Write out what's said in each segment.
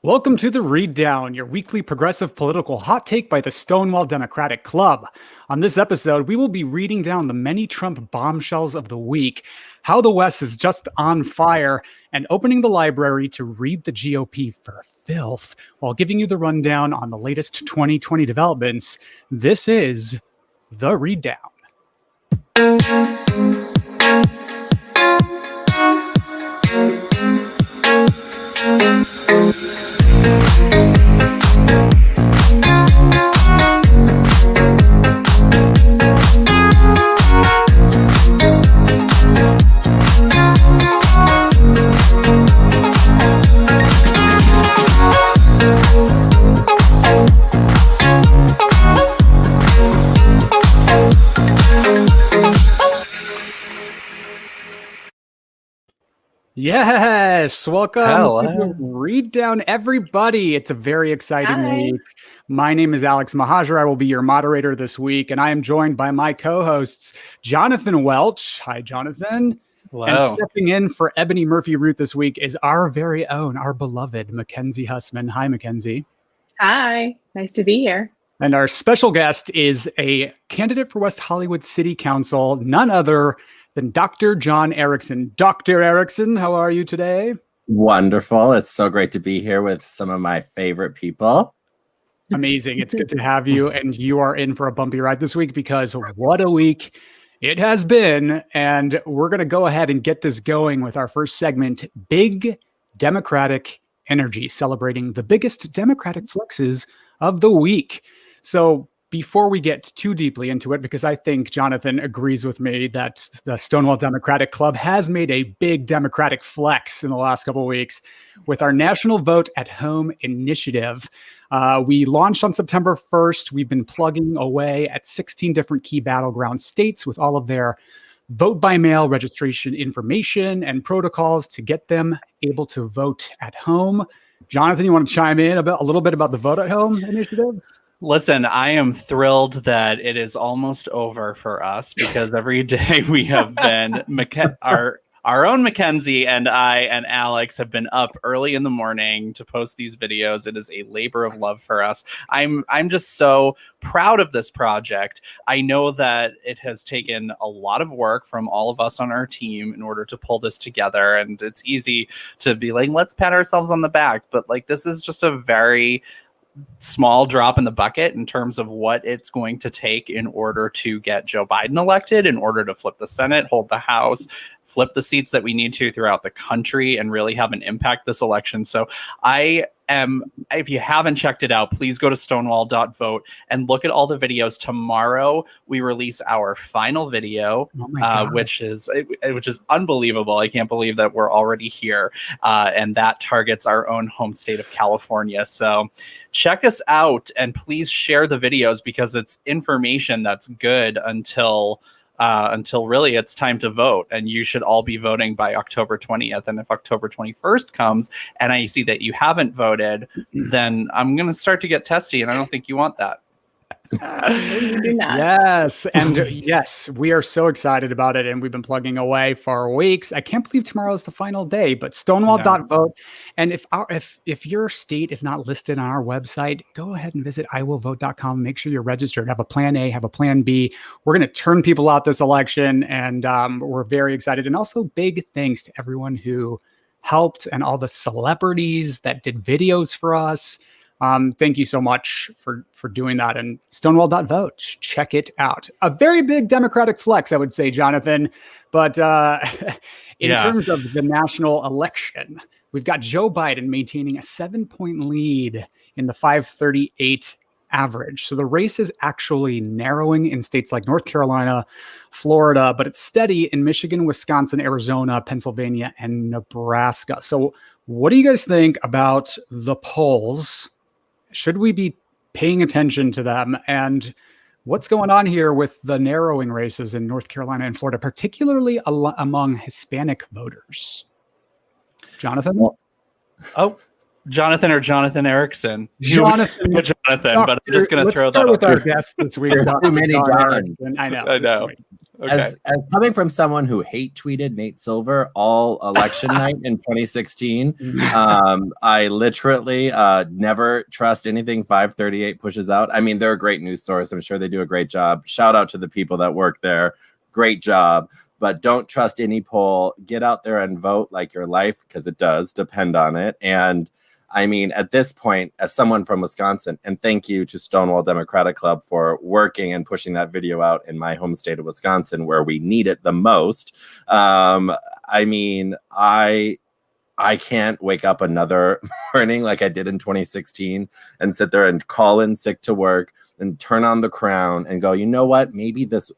Welcome to the Read Down, your weekly progressive political hot take by the Stonewall Democratic Club. On this episode, we will be reading down the many Trump bombshells of the week, how the West is just on fire, and opening the library to read the GOP for filth while giving you the rundown on the latest 2020 developments. This is the Read Down. Yes, welcome to the Read Down, everybody. It's a very exciting week. My name is Alex Mohajer. I will be your moderator this week, and I am joined by my co-hosts, Jonathan Welch. Hi, Jonathan. Hello. And stepping in for Ebony Murphy-Root this week is our very own, our beloved Mackenzie Hussman. Hi, Mackenzie. Hi, nice to be here. And our special guest is a candidate for West Hollywood City Council, none other than Dr. John Erickson. Dr. Erickson, how are you today? Wonderful. It's so great to be here with some of my favorite people. Amazing. It's good to have you. And you are in for a bumpy ride this week because what a week it has been. And we're going to go ahead and get this going with our first segment, Big Democratic Energy, celebrating the biggest Democratic flexes of the week. So before we get too deeply into it, because I think Jonathan agrees with me that the Stonewall Democratic Club has made a big Democratic flex in the last couple of weeks with our National Vote at Home initiative. We launched on September 1st. We've been plugging away at 16 different key battleground states with all of their vote by mail registration information and protocols to get them able to vote at home. Jonathan, you want to chime in a little bit about the Vote at Home initiative? Listen, I am thrilled that it is almost over for us because every day we have been, our own Mackenzie and I and Alex have been up early in the morning to post these videos. It is a labor of love for us. I'm just so proud of this project. I know that it has taken a lot of work from all of us on our team in order to pull this together. And it's easy to be like, let's pat ourselves on the back. But like, this is just a very small drop in the bucket in terms of what it's going to take in order to get Joe Biden elected, in order to flip the Senate, hold the House, flip the seats that we need to throughout the country and really have an impact this election. So if you haven't checked it out, please go to stonewall.vote and look at all the videos. Tomorrow we release our final video, which is unbelievable. I can't believe that we're already here. And that targets our own home state of California. So check us out and please share the videos because it's information that's good until really it's time to vote. And you should all be voting by October 20th. And if October 21st comes and I see that you haven't voted, then I'm going to start to get testy. And I don't think you want that. Yes. And yes, we are so excited about it. And we've been plugging away for weeks. I can't believe tomorrow is the final day, but stonewall.vote. And if your state is not listed on our website, go ahead and visit iwillvote.com. Make sure you're registered. Have a plan A, have a plan B. We're going to turn people out this election. And we're very excited. And also big thanks to everyone who helped and all the celebrities that did videos for us. Thank you so much for doing that. And stonewall.vote, check it out. A very big Democratic flex, I would say, Jonathan. But in terms of the national election, we've got Joe Biden maintaining a 7-point lead in the 538 average. So the race is actually narrowing in states like North Carolina, Florida, but it's steady in Michigan, Wisconsin, Arizona, Pennsylvania, and Nebraska. So what do you guys think about the polls? Should we be paying attention to them? And what's going on here with the narrowing races in North Carolina and Florida, particularly among Hispanic voters? Jonathan? Jonathan or Jonathan Erickson? Jonathan, but I'm just going to throw that with out our guest this week. Too many Johns. I know. As coming from someone who hate tweeted Nate Silver all election night in 2016, I literally never trust anything 538 pushes out. I mean, they're a great news source. I'm sure they do a great job. Shout out to the people that work there. Great job. But don't trust any poll. Get out there and vote like your life, because it does depend on it. And I mean, at this point, as someone from Wisconsin, and thank you to Stonewall Democratic Club for working and pushing that video out in my home state of Wisconsin, where we need it the most. I mean, I can't wake up another morning like I did in 2016 and sit there and call in sick to work and turn on the Crown and go, you know what? Maybe this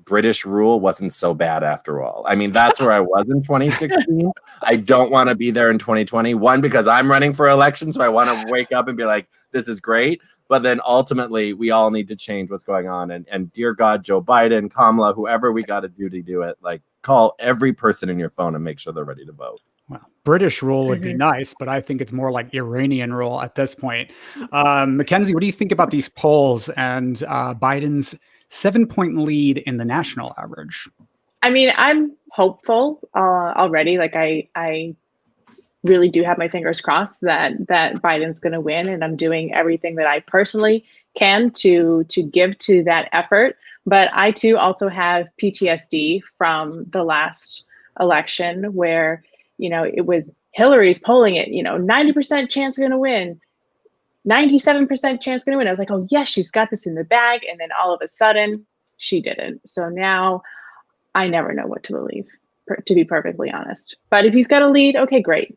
British rule wasn't so bad after all. I mean, that's where I was in 2016. I don't want to be there in 2020. One, because I'm running for election, so I want to wake up and be like, this is great. But then ultimately, we all need to change what's going on. And dear God, Joe Biden, Kamala, whoever we got to do it, like call every person in your phone and make sure they're ready to vote. Well, British rule would be nice, but I think it's more like Iranian rule at this point. Mackenzie, what do you think about these polls and Biden's 7-point lead in the national average? I mean, I'm hopeful already. Like I really do have my fingers crossed that Biden's going to win, and I'm doing everything that I personally can to give to that effort. But I too also have PTSD from the last election, where it was Hillary's polling it 90% chance going to win. 97% chance going to win. I was like, oh yes, she's got this in the bag. And then all of a sudden she didn't. So now I never know what to believe, to be perfectly honest. But if he's got a lead, okay, great.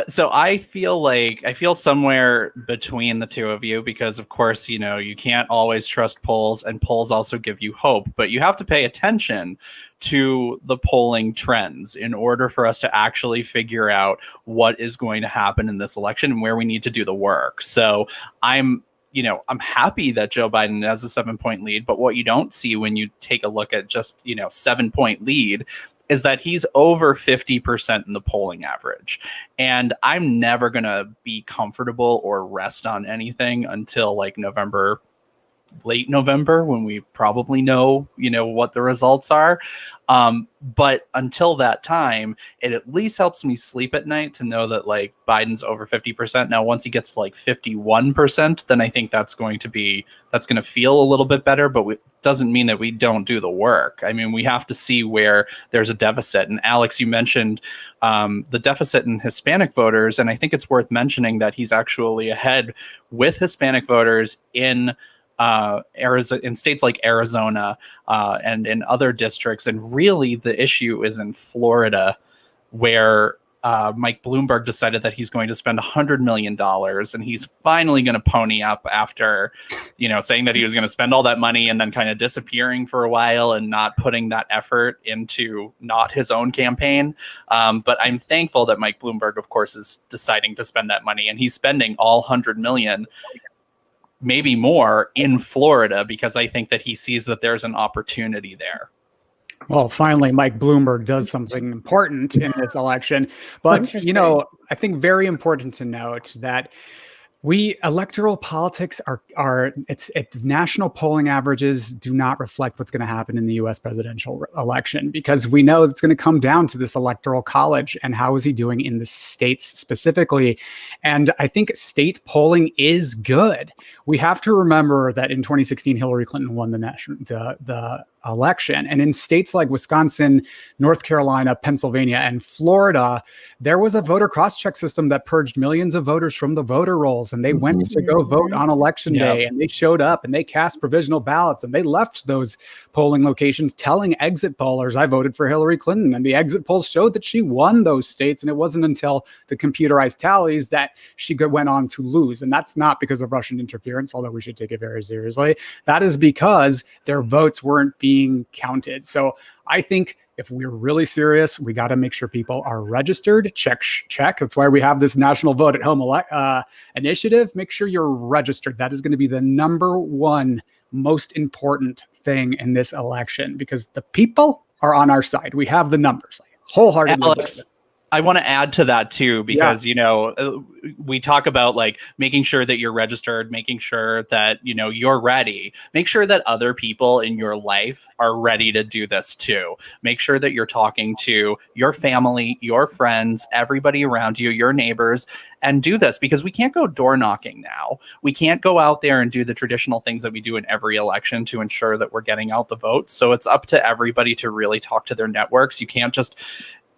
So I feel somewhere between the two of you, because of course, you can't always trust polls, and polls also give you hope, but you have to pay attention to the polling trends in order for us to actually figure out what is going to happen in this election and where we need to do the work. So I'm happy that Joe Biden has a 7-point lead, but what you don't see when you take a look at just, 7-point lead is that he's over 50% in the polling average. And I'm never going to be comfortable or rest on anything until like late November, when we probably know, what the results are. But until that time, it at least helps me sleep at night to know that like Biden's over 50%. Now, once he gets to like 51%, then I think that's going to feel a little bit better, but it doesn't mean that we don't do the work. I mean, we have to see where there's a deficit. And Alex, you mentioned the deficit in Hispanic voters. And I think it's worth mentioning that he's actually ahead with Hispanic voters in Arizona, in states like Arizona, and in other districts. And really the issue is in Florida, where Mike Bloomberg decided that he's going to spend $100 million, and he's finally going to pony up after, saying that he was going to spend all that money and then kind of disappearing for a while and not putting that effort into not his own campaign. But I'm thankful that Mike Bloomberg, of course, is deciding to spend that money, and he's spending all $100 million, maybe more, in Florida, because I think that he sees that there's an opportunity there. Well, finally, Mike Bloomberg does something important in this election. But, I think very important to note that electoral politics it's national polling averages do not reflect what's going to happen in the U.S. presidential election, because we know it's going to come down to this electoral college and how is he doing in the states specifically. And I think state polling is good. We have to remember that in 2016, Hillary Clinton won the election. And in states like Wisconsin, North Carolina, Pennsylvania, and Florida, there was a voter cross-check system that purged millions of voters from the voter rolls, and they went to go vote on election day, and they showed up and they cast provisional ballots, and they left those polling locations telling exit pollers, I voted for Hillary Clinton. And the exit polls showed that she won those states. And it wasn't until the computerized tallies that she went on to lose. And that's not because of Russian interference, although we should take it very seriously. That is because their votes weren't being counted. So I think if we're really serious, we got to make sure people are registered. Check. That's why we have this National Vote at Home initiative. Make sure you're registered. That is going to be the number one most important thing in this election, because the people are on our side. We have the numbers. Wholeheartedly. I want to add to that too, because, we talk about like making sure that you're registered, making sure that, you're ready, make sure that other people in your life are ready to do this too. Make sure that you're talking to your family, your friends, everybody around you, your neighbors, and do this, because we can't go door knocking now. We can't go out there and do the traditional things that we do in every election to ensure that we're getting out the votes. So it's up to everybody to really talk to their networks. You can't just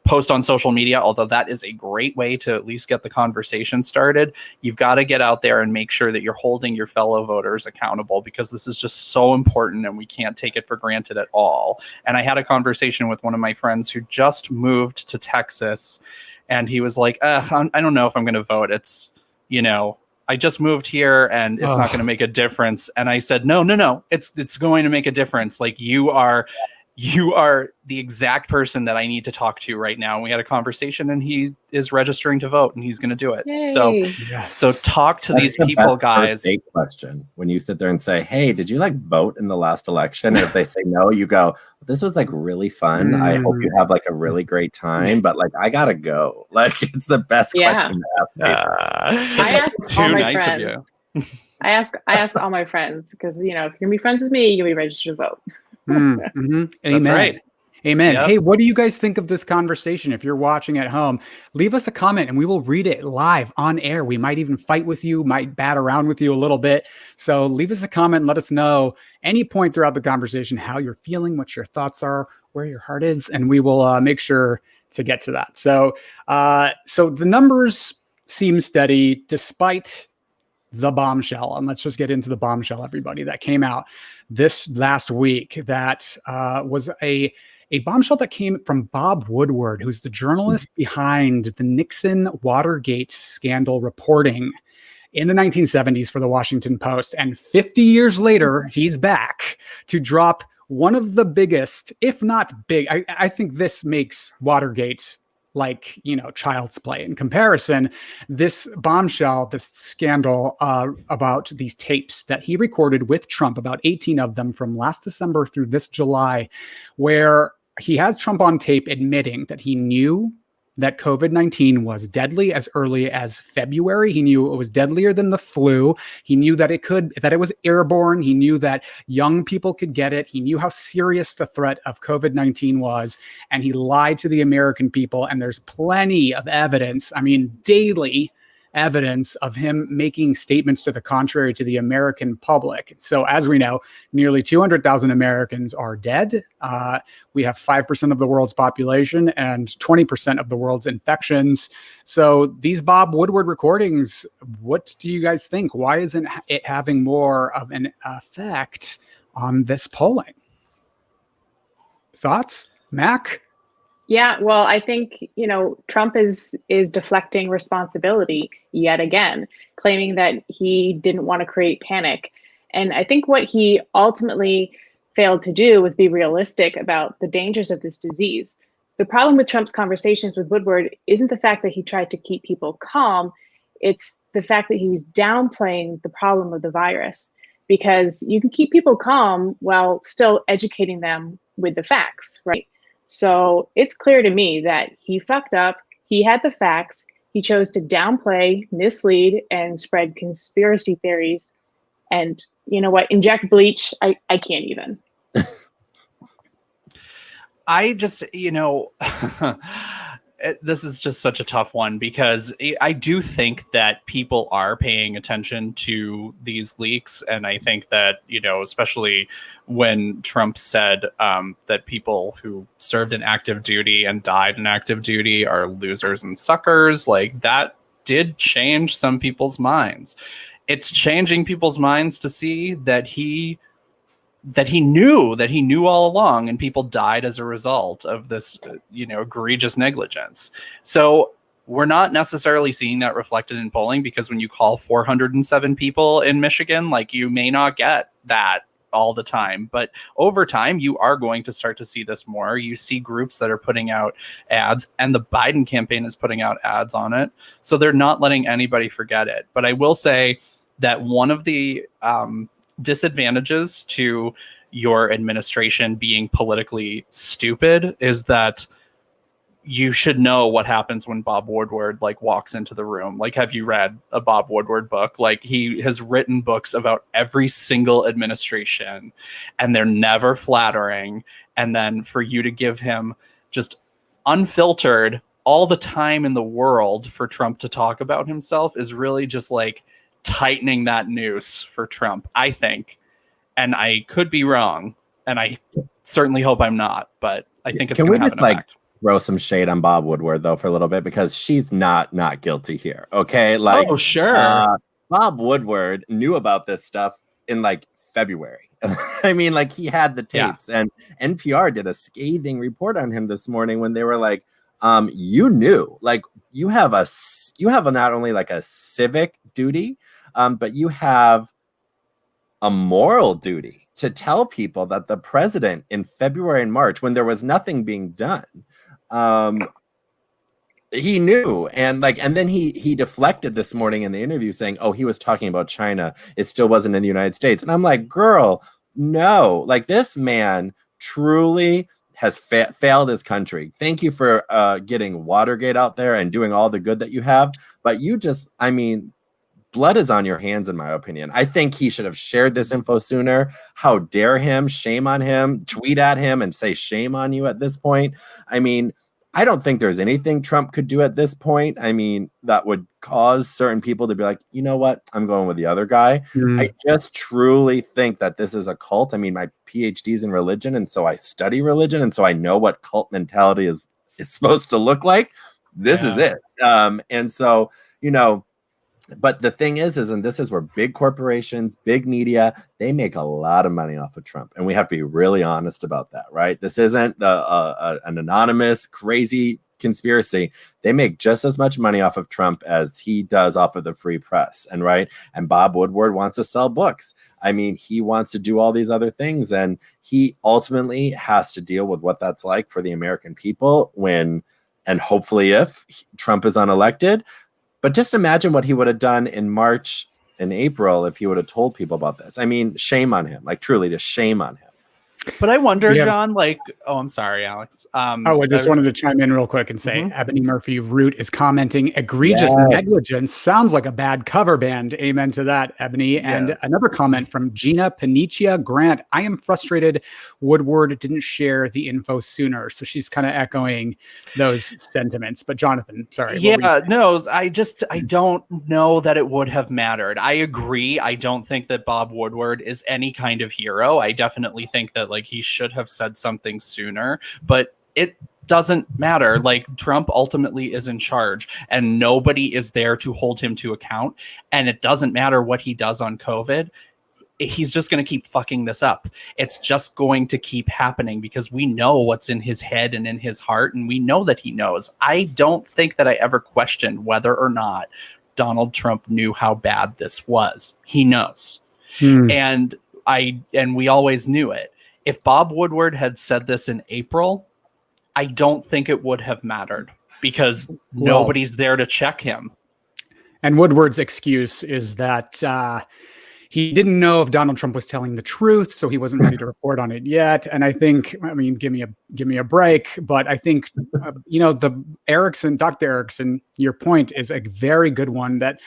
post on social media, although that is a great way to at least get the conversation started. You've got to get out there and make sure that you're holding your fellow voters accountable, because this is just so important and we can't take it for granted at all. And I had a conversation with one of my friends who just moved to Texas, and he was like, I don't know if I'm going to vote. It's, I just moved here and it's not going to make a difference. And I said, no, it's going to make a difference. Like, you are the exact person that I need to talk to right now. And we had a conversation, and he is registering to vote, and he's going to do it. Yay. So talk to these people, guys. First date question. When you sit there and say, hey, did you vote in the last election? And if they say no, you go, this was really fun. I hope you have a really great time, but I gotta go. It's the best question to ask. I ask all my nice friends. of you. I ask all my friends, because if you're gonna be friends with me, you'll be registered to vote. Amen. That's right. Amen. Yep. Hey, what do you guys think of this conversation? If you're watching at home, leave us a comment and we will read it live on air. We might even fight with you, might bat around with you a little bit. So leave us a comment and let us know any point throughout the conversation how you're feeling, what your thoughts are, where your heart is, and we will make sure to get to that. So the numbers seem steady despite the bombshell. And let's just get into the bombshell, everybody, that came out this last week. That was a bombshell that came from Bob Woodward, who's the journalist behind the Nixon Watergate scandal reporting in the 1970s for the Washington Post. And 50 years later, he's back to drop one of the biggest, if not big, I think this makes Watergate child's play in comparison. This bombshell, this scandal about these tapes that he recorded with Trump, about 18 of them from last December through this July, where he has Trump on tape admitting that he knew that COVID-19 was deadly as early as February. He knew it was deadlier than the flu. He knew that it was airborne. He knew that young people could get it. He knew how serious the threat of COVID-19 was, and he lied to the American people. And there's plenty of evidence, daily evidence of him making statements to the contrary to the American public. So as we know, nearly 200,000 Americans are dead. We have 5% of the world's population and 20% of the world's infections. So these Bob Woodward recordings, what do you guys think? Why isn't it having more of an effect on this polling? Thoughts, Mac? Yeah, well, I think, Trump is deflecting responsibility yet again, claiming that he didn't want to create panic. And I think what he ultimately failed to do was be realistic about the dangers of this disease. The problem with Trump's conversations with Woodward isn't the fact that he tried to keep people calm. It's the fact that he's downplaying the problem of the virus, because you can keep people calm while still educating them with the facts, right? So it's clear to me that he fucked up. He had the facts. He chose to downplay, mislead, and spread conspiracy theories. And you know what? Inject bleach. I can't even. I just, this is just such a tough one, because I do think that people are paying attention to these leaks. And I think that, especially when Trump said that people who served in active duty and died in active duty are losers and suckers, that did change some people's minds. It's changing people's minds to see that he knew all along, and people died as a result of this, egregious negligence. So we're not necessarily seeing that reflected in polling, because when you call 407 people in Michigan, you may not get that all the time, but over time you are going to start to see this more. You see groups that are putting out ads, and the Biden campaign is putting out ads on it. So they're not letting anybody forget it. But I will say that one of the, disadvantages to your administration being politically stupid is that you should know what happens when Bob Woodward like walks into the room. Like, have you read a Bob Woodward book? Like, he has written books about every single administration, and they're never flattering. And then for you to give him just unfiltered all the time in the world for Trump to talk about himself is really just like tightening that noose for Trump, I think. And I could be wrong, and I certainly hope I'm not, but I think it's going to have an effect. Throw some shade on Bob Woodward though for a little bit, because she's not guilty here. Okay, like, oh sure, Bob Woodward knew about this stuff in like February. I mean, like, he had the tapes, and NPR did a scathing report on him this morning when they were like, you knew, like, you have not only like a civic duty, but you have a moral duty to tell people that the president in February and March, when there was nothing being done, he knew. And then he deflected this morning in the interview saying, oh, he was talking about China. It still wasn't in the United States. And I'm like, girl, no, like, this man truly has failed his country. Thank you for getting Watergate out there and doing all the good that you have. But you just, I mean, blood is on your hands, in my opinion. I think he should have shared this info sooner. How dare him? Shame on him. Tweet at him and say shame on you at this point. I mean, I don't think there's anything Trump could do at this point. I mean, that would cause certain people to be like, you know what? I'm going with the other guy. I just truly think that this is a cult. I mean, my PhD's in religion, and so I study religion, and so I know what cult mentality is supposed to look like. This is it. And so, you know, but the thing is, and this is where big corporations, big media, they make a lot of money off of Trump. And we have to be really honest about that, right? This isn't an anonymous, crazy conspiracy. They make just as much money off of Trump as he does off of the free press. And right. And Bob Woodward wants to sell books. I mean, he wants to do all these other things. And he ultimately has to deal with what that's like for the American people when, and hopefully if Trump is unelected. But just imagine what he would have done in March and April if he would have told people about this. I mean, shame on him, like, truly, just shame on him. But I wonder, John, like, oh, I'm sorry, Alex. I just wanted to chime in real quick and say Ebony Murphy-Root is commenting, egregious negligence sounds like a bad cover band. Amen to that, Ebony. Yes. And another comment from Gina Panicia Grant. I am frustrated Woodward didn't share the info sooner. So she's kind of echoing those sentiments. But Jonathan, sorry. Yeah, no, I don't know that it would have mattered. I agree. I don't think that Bob Woodward is any kind of hero. I definitely think that, like, he should have said something sooner, but it doesn't matter. Like, Trump ultimately is in charge, and nobody is there to hold him to account. And it doesn't matter what he does on COVID. He's just going to keep fucking this up. It's just going to keep happening because we know what's in his head and in his heart, and we know that he knows. I don't think that I ever questioned whether or not Donald Trump knew how bad this was. He knows. And we always knew it. If Bob Woodward had said this in April, I don't think it would have mattered because nobody's there to check him. And Woodward's excuse is that he didn't know if Donald Trump was telling the truth, so he wasn't ready to report on it yet. And I think, I mean, give me a break, but I think, Dr. Erickson, your point is a very good one, that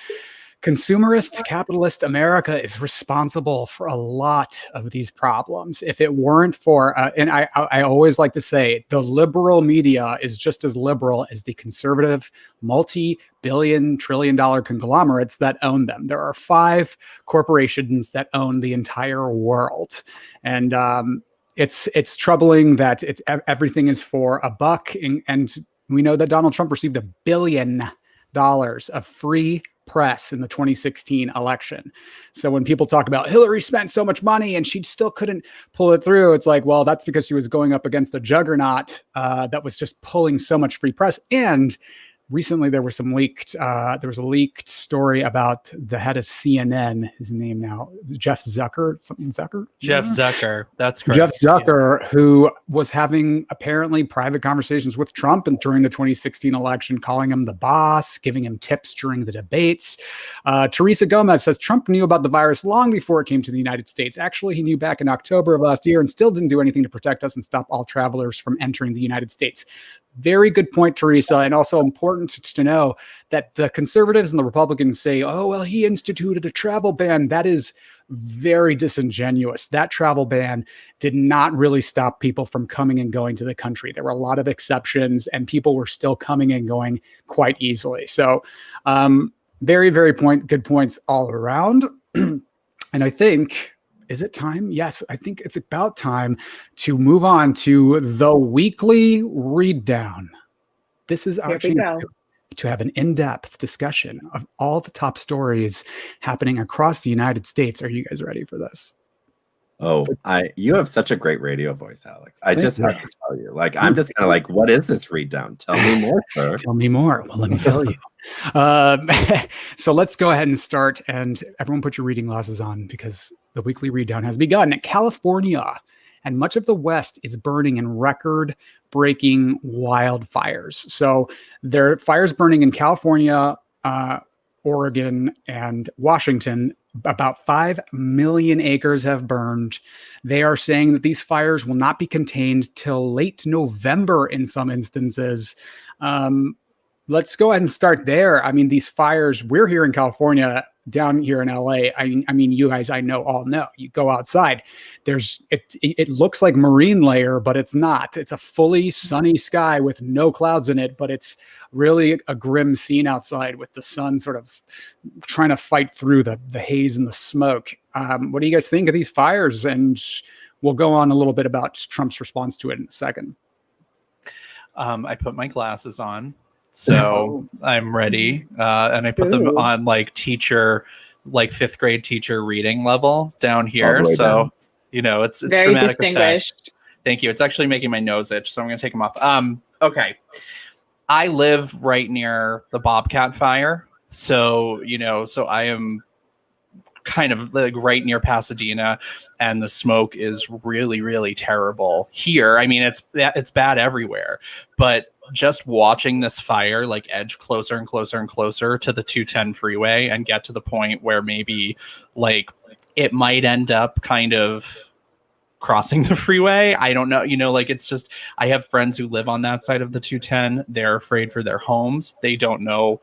consumerist capitalist America is responsible for a lot of these problems. If it weren't for, and I always like to say, the liberal media is just as liberal as the conservative multi-billion, trillion-dollar conglomerates that own them. There are 5 corporations that own the entire world. And it's troubling that everything is for a buck. And we know that Donald Trump received $1 billion of free press in the 2016 election. So when people talk about Hillary spent so much money and she still couldn't pull it through, it's like, well, that's because she was going up against a juggernaut that was just pulling so much free press. And recently there was a leaked story about the head of CNN, his name now, Jeff Zucker, Jeff Zucker, that's correct. Jeff Zucker, who was having apparently private conversations with Trump and during the 2016 election, calling him the boss, giving him tips during the debates. Teresa Gomez says Trump knew about the virus long before it came to the United States. Actually, he knew back in October of last year and still didn't do anything to protect us and stop all travelers from entering the United States. very good point, Teresa, and also important to know that the conservatives and the Republicans say, oh, well, he instituted a travel ban. That is very disingenuous. That travel ban did not really stop people from coming and going to the country. There were a lot of exceptions, and people were still coming and going quite easily. So very, very good points all around. And I think, is it time? Yes, I think it's about time to move on to the weekly read down. This is our chance to have an in-depth discussion of all the top stories happening across the United States. Are you guys ready for this? Oh, you have such a great radio voice, Alex. I just have to tell you, like, I'm just kind of like, what is this read down? Tell me more, sir. Tell me more. Well, let me tell you. So let's go ahead and start, and everyone put your reading glasses on because the weekly read down has begun. California and much of the West is burning in record-breaking wildfires. So there are fires burning in California, Oregon, and Washington. About 5 million acres have burned. They are saying that these fires will not be contained till late November in some instances. Let's go ahead and start there. I mean, these fires, we're here in California, down here in LA. I mean, you guys, I know, all know. You go outside, it looks like marine layer, but it's not. It's a fully sunny sky with no clouds in it, but it's really a grim scene outside with the sun sort of trying to fight through the haze and the smoke. What do you guys think of these fires? And we'll go on a little bit about Trump's response to it in a second. I put my glasses on, so I'm ready. And I put them on like fifth grade teacher reading level down here. So, down. You know, it's very dramatic distinguished. Effect. Thank you. It's actually making my nose itch, so I'm going to take them off. Okay. I live right near the Bobcat fire. So, so I am kind of like right near Pasadena, and the smoke is really, really terrible here. I mean, it's bad everywhere, but just watching this fire like edge closer and closer and closer to the 210 freeway and get to the point where maybe like it might end up kind of crossing the freeway. I don't know. Like it's just, I have friends who live on that side of the 210. They're afraid for their homes. They don't know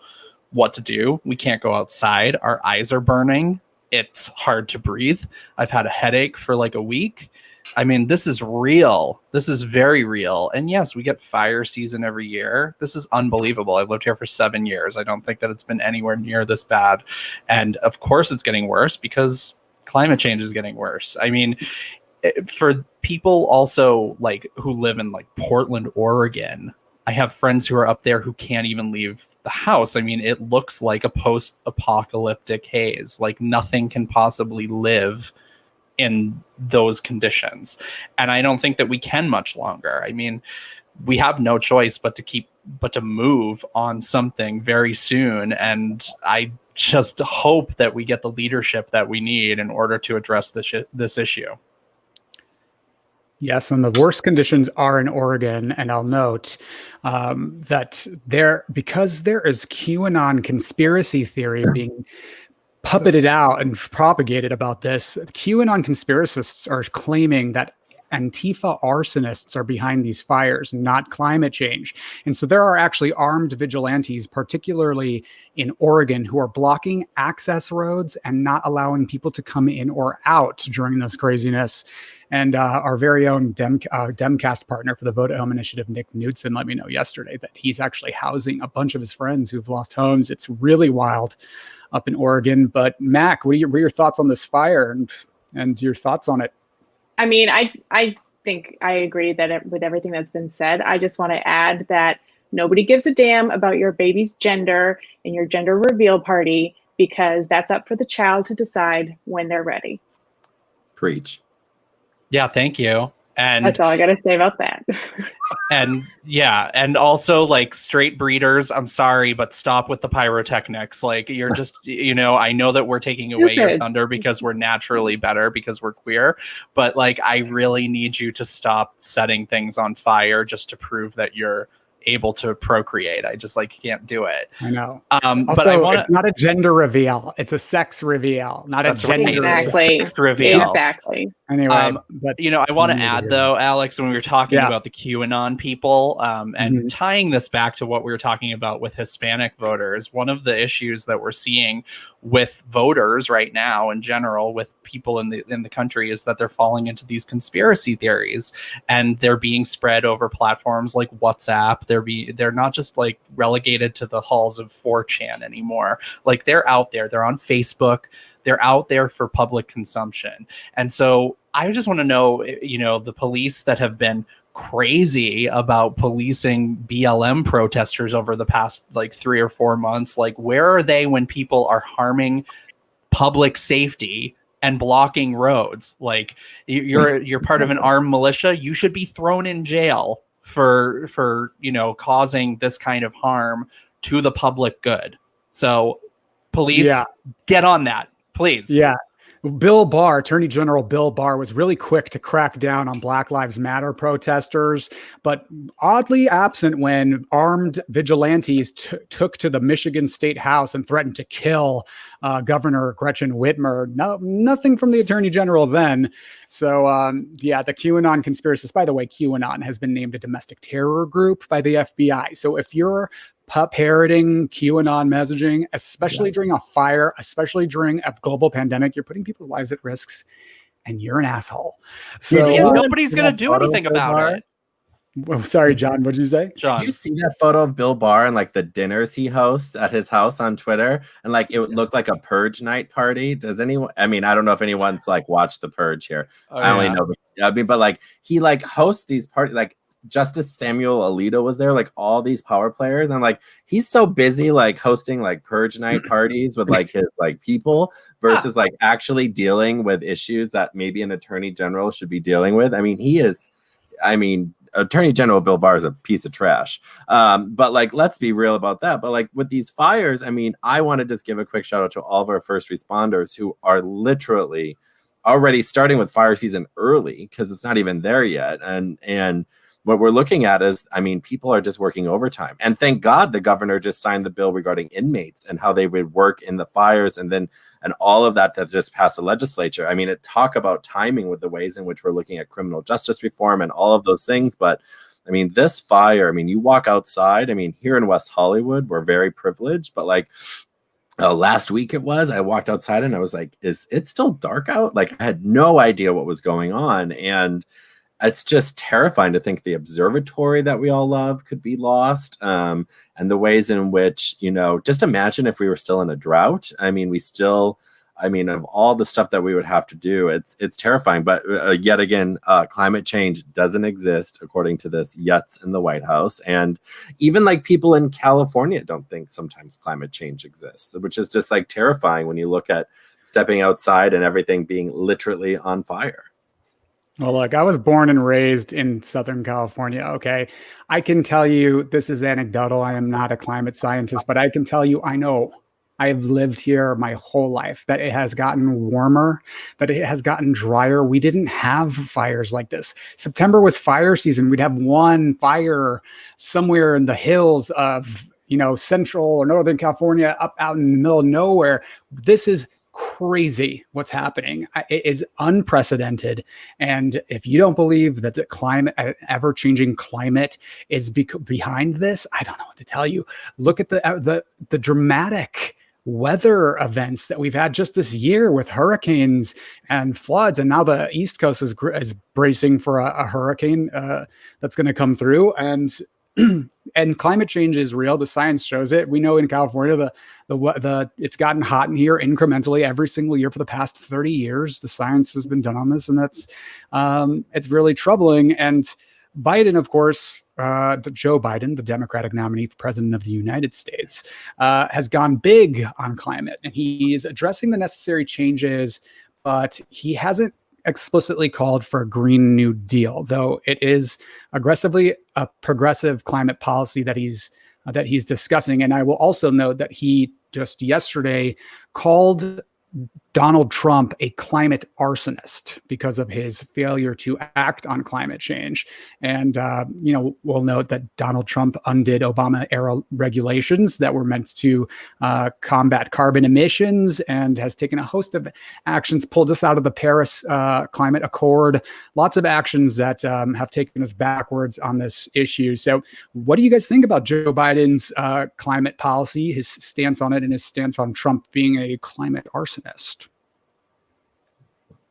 what to do. We can't go outside. Our eyes are burning. It's hard to breathe. I've had a headache for like a week. I mean, this is real. This is very real. And yes, we get fire season every year. This is unbelievable. I've lived here for 7 years. I don't think that it's been anywhere near this bad. And of course it's getting worse because climate change is getting worse. I mean, for people also like who live in like Portland, Oregon, I have friends who are up there who can't even leave the house. I mean, it looks like a post-apocalyptic haze. Like nothing can possibly live in those conditions. And I don't think that we can much longer. I mean, we have no choice but to move on something very soon. And I just hope that we get the leadership that we need in order to address this issue. Yes, and the worst conditions are in Oregon. And I'll note that because there is QAnon conspiracy theory being puppeted out and propagated about this, QAnon conspiracists are claiming that Antifa arsonists are behind these fires, not climate change. And so there are actually armed vigilantes, particularly in Oregon, who are blocking access roads and not allowing people to come in or out during this craziness. And our very own Demcast partner for the Vote at Home initiative, Nick Knudsen, let me know yesterday that he's actually housing a bunch of his friends who've lost homes. It's really wild up in Oregon. But Mac, what are your thoughts on this fire and your thoughts on it? I mean, I think I agree that with everything that's been said. I just want to add that nobody gives a damn about your baby's gender and your gender reveal party, because that's up for the child to decide when they're ready. Preach. Yeah, thank you. And that's all I got to say about that. And yeah, and also like straight breeders, I'm sorry, but stop with the pyrotechnics. Like you're just, I know that we're taking away your thunder because we're naturally better because we're queer, but like I really need you to stop setting things on fire just to prove that you're able to procreate. I just like can't do it. I know. Also, but I want it's not a gender reveal. It's a sex reveal, not a gender exactly. Sex reveal. Exactly. Anyway, but you know, I want to add though, Alex, when we were talking about the QAnon people, and tying this back to what we were talking about with Hispanic voters, one of the issues that we're seeing with voters right now in general, with people in the country, is that they're falling into these conspiracy theories, and they're being spread over platforms like WhatsApp. They're not just like relegated to the halls of 4chan anymore. Like they're out there. They're on Facebook. They're out there for public consumption. And so I just want to know, you know, the police that have been crazy about policing BLM protesters over the past like 3 or 4 months, like where are they when people are harming public safety and blocking roads? Like you're part of an armed militia. You should be thrown in jail for you know, causing this kind of harm to the public good. So police, get on that, please. Yeah. Bill Barr, Attorney General Bill Barr, was really quick to crack down on Black Lives Matter protesters, but oddly absent when armed vigilantes took to the Michigan State House and threatened to kill Governor Gretchen Whitmer. Nothing from the Attorney General then. So, the QAnon conspiracists, by the way, QAnon has been named a domestic terror group by the FBI. So if you're parroting QAnon messaging, especially during a fire, especially during a global pandemic, you're putting people's lives at risks, and you're an asshole. So nobody's going to do anything about it. Well, sorry, John. What did you say? John, did you see that photo of Bill Barr and like the dinners he hosts at his house on Twitter? And like it looked like a purge night party. Does anyone? I mean, I don't know if anyone's like watched the purge here. I only know. But like he like hosts these parties, like Justice Samuel Alito was there, like all these power players. And like he's so busy like hosting like purge night parties with like his like people versus like actually dealing with issues that maybe an attorney general should be dealing with. I mean, Attorney General Bill Barr is a piece of trash. But like, let's be real about that. But like with these fires, I mean, I want to just give a quick shout out to all of our first responders who are literally already starting with fire season early because it's not even there yet. And what we're looking at is, I mean, people are just working overtime. And thank God the governor just signed the bill regarding inmates and how they would work in the fires and all of that just passed the legislature. I mean, talk about timing with the ways in which we're looking at criminal justice reform and all of those things. But I mean, this fire, I mean, you walk outside, I mean, here in West Hollywood, we're very privileged, but like last week I walked outside and I was like, is it still dark out? Like I had no idea what was going on. And it's just terrifying to think the observatory that we all love could be lost. And the ways in which, you know, just imagine if we were still in a drought. I mean, of all the stuff that we would have to do, it's terrifying. But yet again, climate change doesn't exist, according to this yuts in the White House. And even like people in California don't think sometimes climate change exists, which is just like terrifying when you look at stepping outside and everything being literally on fire. Well, look, I was born and raised in Southern California, okay? I can tell you, this is anecdotal, I am not a climate scientist, but I can tell you, I know, I have lived here my whole life, that it has gotten warmer, that it has gotten drier. We didn't have fires like this. September was fire season. We'd have one fire somewhere in the hills of, you know, Central or Northern California, up out in the middle of nowhere. This is crazy what's happening. It is unprecedented. And if you don't believe that the climate, ever-changing climate is behind this, I don't know what to tell you. Look at the dramatic weather events that we've had just this year with hurricanes and floods. And now the East Coast is bracing for a hurricane that's going to come through. And climate change is real. The science shows it. We know in California, it's gotten hot in here incrementally every single year for the past 30 years. The science has been done on this, and that's it's really troubling. And Biden, of course, Joe Biden, the Democratic nominee for president of the United States, has gone big on climate, and he's addressing the necessary changes, but he hasn't explicitly called for a Green New Deal, though it is aggressively a progressive climate policy that he's discussing. And I will also note that he just yesterday called Donald Trump a climate arsonist because of his failure to act on climate change. And, we'll note that Donald Trump undid Obama-era regulations that were meant to combat carbon emissions and has taken a host of actions, pulled us out of the Paris Climate Accord, lots of actions that have taken us backwards on this issue. So what do you guys think about Joe Biden's climate policy, his stance on it, and his stance on Trump being a climate arsonist?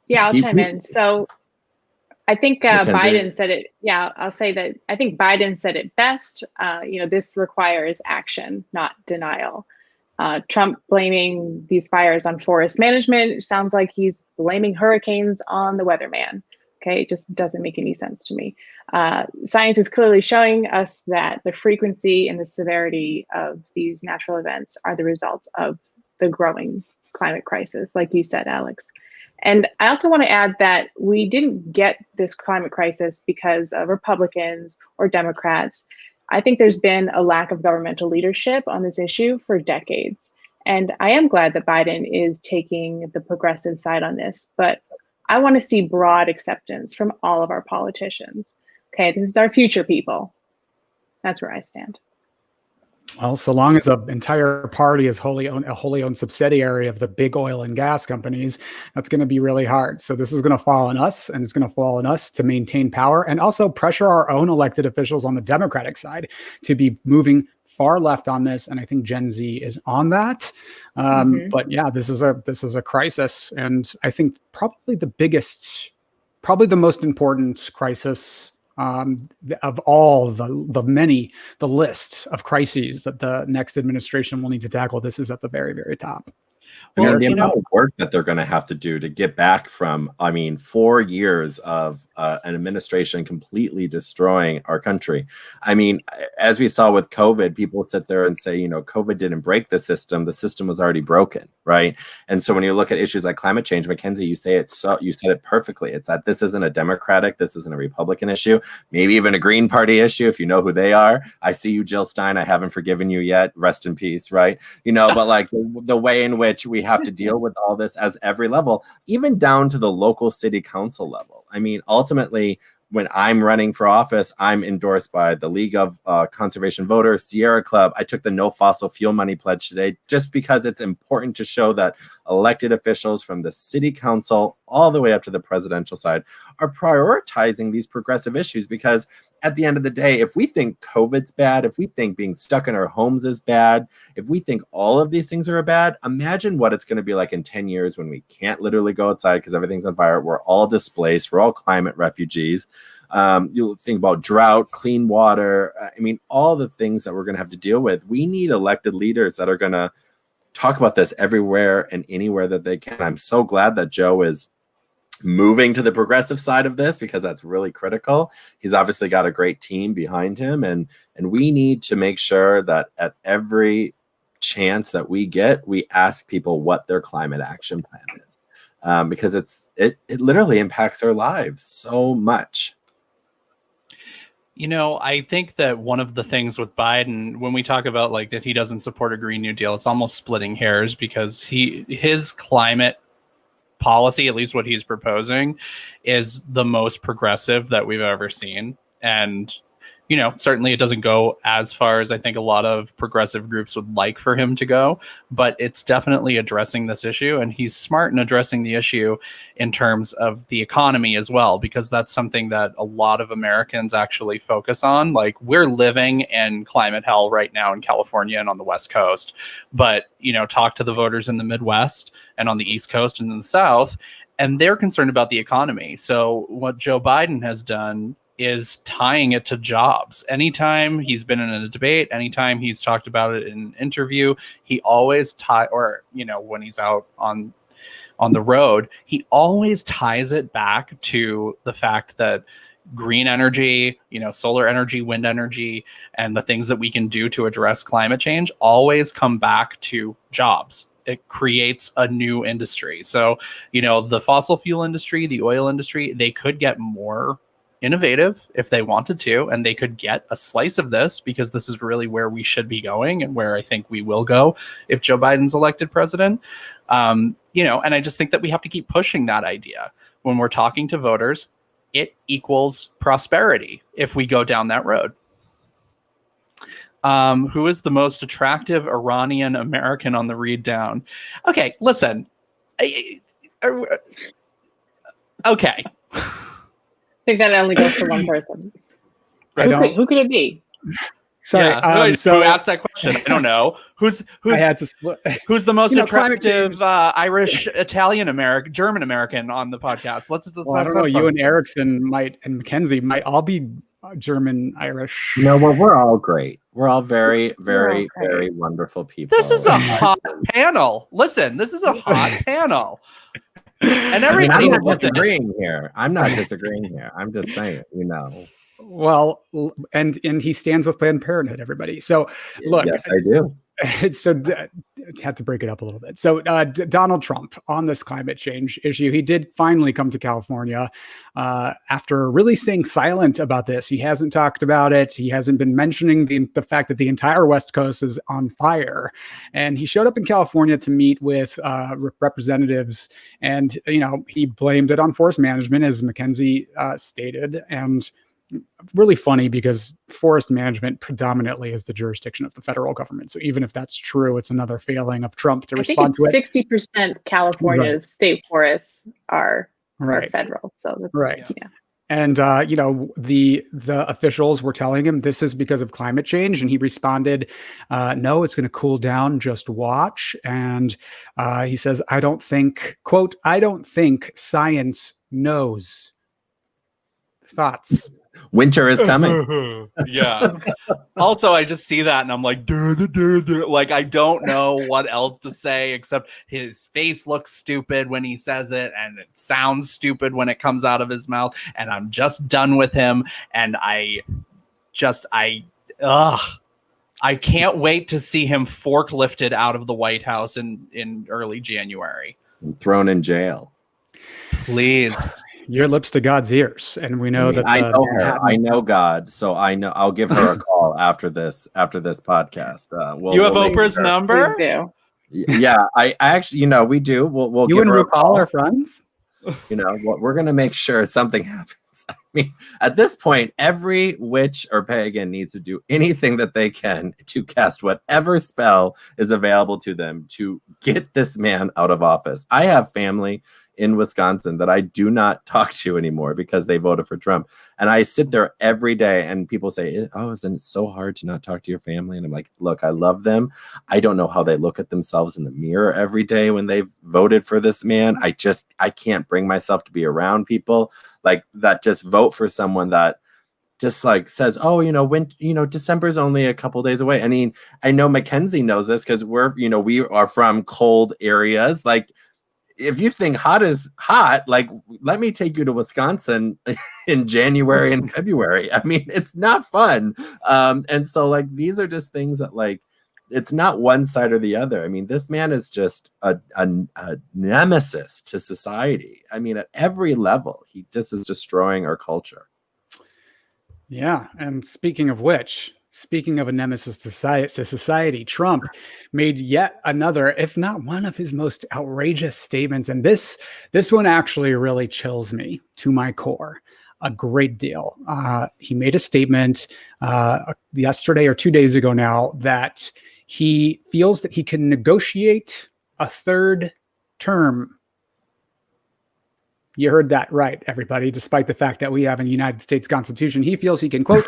Yeah, I'll chime in. So I think Biden said it. Yeah, I'll say that I think Biden said it best. This requires action, not denial. Trump blaming these fires on forest management, it sounds like he's blaming hurricanes on the weatherman. Okay, it just doesn't make any sense to me. Science is clearly showing us that the frequency and the severity of these natural events are the result of the growing climate crisis, like you said, Alex. And I also want to add that we didn't get this climate crisis because of Republicans or Democrats. I think there's been a lack of governmental leadership on this issue for decades. And I am glad that Biden is taking the progressive side on this, but I want to see broad acceptance from all of our politicians. Okay, this is our future, people. That's where I stand. Well, so long as an entire party is a wholly owned subsidiary of the big oil and gas companies, that's going to be really hard. So this is going to fall on us, and it's going to fall on us to maintain power and also pressure our own elected officials on the Democratic side to be moving far left on this. And I think Gen Z is on that. But yeah, this is a crisis, and I think probably the most important crisis of all the list of crises that the next administration will need to tackle. This is at the very, very top. Well, the amount of work that they're going to have to do to get back from, 4 years of an administration completely destroying our country. As we saw with COVID, people sit there and say, COVID didn't break the system was already broken, right? And so when you look at issues like climate change, Mackenzie, you said it perfectly. It's that this isn't a Democratic, this isn't a Republican issue, maybe even a Green Party issue, if you know who they are. I see you, Jill Stein. I haven't forgiven you yet. Rest in peace, right? But like the way in which we have to deal with all this as every level, even down to the local city council level. Ultimately, when I'm running for office, I'm endorsed by the League of Conservation Voters, Sierra Club. I took the No Fossil Fuel Money pledge today just because it's important to show that elected officials from the city council all the way up to the presidential side are prioritizing these progressive issues. Because at the end of the day, if we think COVID's bad, if we think being stuck in our homes is bad, if we think all of these things are bad, imagine what it's going to be like in 10 years when we can't literally go outside because everything's on fire. We're all displaced. We're all climate refugees. You'll think about drought, clean water. All the things that we're going to have to deal with. We need elected leaders that are going to talk about this everywhere and anywhere that they can. I'm so glad that Joe is moving to the progressive side of this because that's really critical. He's obviously got a great team behind him, and we need to make sure that at every chance that we get, we ask people what their climate action plan is, because it literally impacts their lives so much. I think that one of the things with Biden, when we talk about like that he doesn't support a Green New Deal, it's almost splitting hairs because his climate policy, at least what he's proposing, is the most progressive that we've ever seen. And, certainly it doesn't go as far as I think a lot of progressive groups would like for him to go, but it's definitely addressing this issue. And he's smart in addressing the issue in terms of the economy as well, because that's something that a lot of Americans actually focus on. Like, we're living in climate hell right now in California and on the West Coast, but, talk to the voters in the Midwest and on the East Coast and in the South, and they're concerned about the economy. So what Joe Biden has done is tying it to jobs. Anytime he's been in a debate, anytime he's talked about it in an interview, he always when he's out on the road, he always ties it back to the fact that green energy, solar energy, wind energy, and the things that we can do to address climate change always come back to jobs. It creates a new industry. So, the fossil fuel industry, the oil industry, they could get more innovative if they wanted to, and they could get a slice of this, because this is really where we should be going and where I think we will go if Joe Biden's elected president. And I just think that we have to keep pushing that idea when we're talking to voters. It equals prosperity if we go down that road. Who is the most attractive Iranian American on the read down? Okay, listen. Okay. I think that only goes to one person. Who could it be? Sorry. Yeah. Who asked that question? I don't know. Who's the most attractive Irish, Italian American, German American on the podcast? Let's I don't know. You and Erickson and Mackenzie might all be German, Irish. No, well, we're all great. We're all very, very, very wonderful people. This is a hot panel. Listen, this is a hot panel. And everybody I'm not disagreeing here. I'm just saying, Well, and he stands with Planned Parenthood, everybody. So look, yes, I do. So have to break it up a little bit. So Donald Trump on this climate change issue, he did finally come to California after really staying silent about this. He hasn't talked about it. He hasn't been mentioning the fact that the entire West Coast is on fire. And he showed up in California to meet with representatives, and he blamed it on forest management, as Mackenzie stated, and really funny because forest management predominantly is the jurisdiction of the federal government. So even if that's true, it's another failing of Trump to respond to it. 60% California's state forests are federal. So that's, yeah. And the officials were telling him this is because of climate change, and he responded, "No, it's going to cool down. Just watch." And he says, "I don't think science knows." Thoughts? Winter is coming. Yeah. Also, I just see that and I'm like, like, I don't know what else to say except his face looks stupid when he says it, and it sounds stupid when it comes out of his mouth, and I'm just done with him. And I can't wait to see him forklifted out of the White House in early January. And thrown in jail. Please. Your lips to God's ears, and we know that I know her. I know God, so I know. I'll give her a call after this podcast. You have Oprah's number? We do. Yeah, I actually, we do. We'll you give and her a call. Are friends. We're gonna make sure something happens. I mean, at this point, every witch or pagan needs to do anything that they can to cast whatever spell is available to them to get this man out of office. I have family in Wisconsin that I do not talk to anymore because they voted for Trump. And I sit there every day and people say, "Oh, isn't it so hard to not talk to your family?" And I'm like, look, I love them. I don't know how they look at themselves in the mirror every day when they've voted for this man. I can't bring myself to be around people like that just vote for someone that just like says, "Oh, December's only a couple days away." I mean, I know Mackenzie knows this because we are from cold areas. Like, if you think hot is hot, like, let me take you to Wisconsin in January and February. I mean, it's not fun. And so, like, these are just things that, like, it's not one side or the other. I mean, this man is just a nemesis to society. I mean, at every level, he just is destroying our culture. Yeah. And speaking of which, speaking of a nemesis to society, Trump made yet another, if not one of his most outrageous statements. And this one actually really chills me to my core a great deal. He made a statement yesterday or 2 days ago now that he feels that he can negotiate a third term. You heard that right, everybody. Despite the fact that we have a United States Constitution, he feels he can, quote,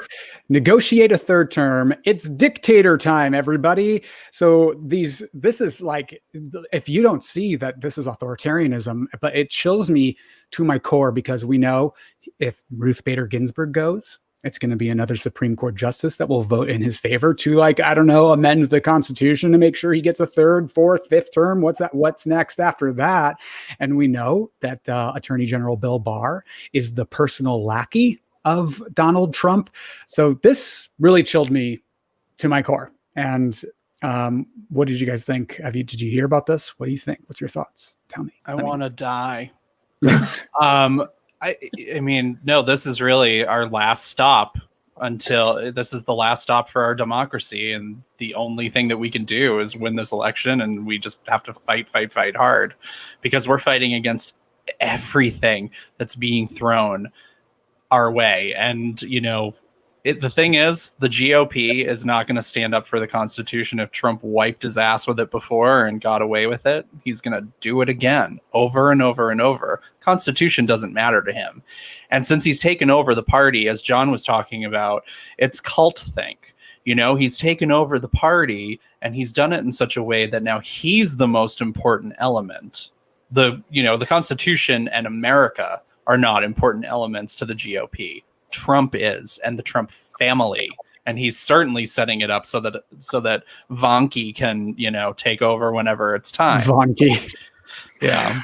negotiate a third term. It's dictator time, everybody. So this is like, if you don't see that this is authoritarianism, but it chills me to my core because we know if Ruth Bader Ginsburg goes, it's going to be another Supreme Court justice that will vote in his favor to, like, I don't know, amend the Constitution to make sure he gets a third, fourth, fifth term. What's next after that? And we know that Attorney General Bill Barr is the personal lackey of Donald Trump. So this really chilled me to my core. And what did you guys think? Did you hear about this? What do you think? What's your thoughts? Tell me. I want to die. I mean, no, this is really our last stop this is the last stop for our democracy. And the only thing that we can do is win this election. And we just have to fight hard, because we're fighting against everything that's being thrown our way. And, the thing is, the GOP is not going to stand up for the Constitution. If Trump wiped his ass with it before and got away with it, he's going to do it again over and over and over. Constitution doesn't matter to him. And since he's taken over the party, as John was talking about, it's cult think. He's taken over the party, and he's done it in such a way that now he's the most important element. The Constitution and America are not important elements to the GOP. Trump is, and the Trump family, and he's certainly setting it up so that Vonke can take over whenever it's time. Vonke. Yeah.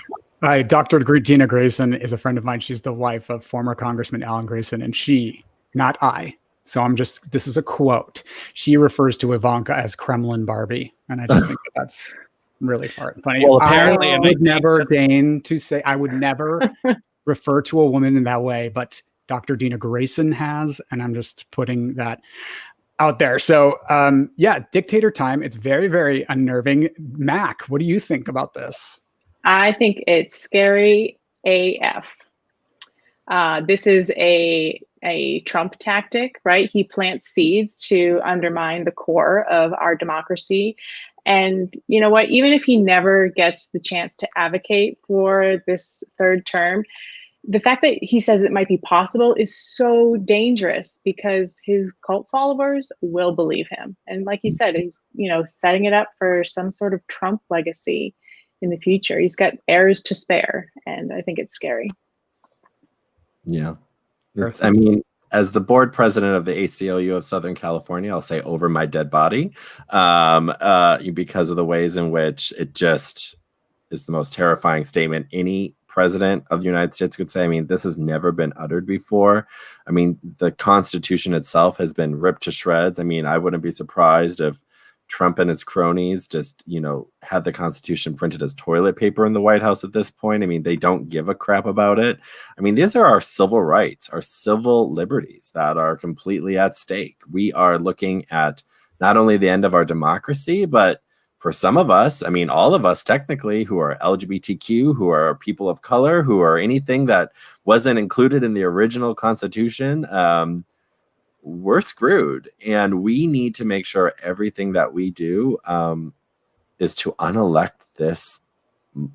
Dr. Dina Grayson is a friend of mine. She's the wife of former Congressman Alan Grayson, and she, not I. So this is a quote. She refers to Ivanka as Kremlin Barbie, and I just think that's really funny. Well, apparently, I would never deign to say, I would never refer to a woman in that way, but Dr. Dina Grayson has, and I'm just putting that out there. So, dictator time. It's very, very unnerving. Mac, what do you think about this? I think it's scary AF. This is a Trump tactic, right? He plants seeds to undermine the core of our democracy. And you know what? Even if he never gets the chance to advocate for this third term, the fact that he says it might be possible is so dangerous, because his cult followers will believe him. And like you said, he's, setting it up for some sort of Trump legacy in the future. He's got heirs to spare, and I think it's scary. Yeah. I mean, as the board president of the ACLU of Southern California, I'll say over my dead body, because of the ways in which it just is the most terrifying statement any president of the United States could say. I mean, this has never been uttered before. I mean, the Constitution itself has been ripped to shreds. I mean, I wouldn't be surprised if Trump and his cronies just, had the Constitution printed as toilet paper in the White House at this point. I mean, they don't give a crap about it. I mean, these are our civil rights, our civil liberties that are completely at stake. We are looking at not only the end of our democracy, but for some of us, I mean, all of us technically who are LGBTQ, who are people of color, who are anything that wasn't included in the original Constitution, we're screwed. And we need to make sure everything that we do is to unelect this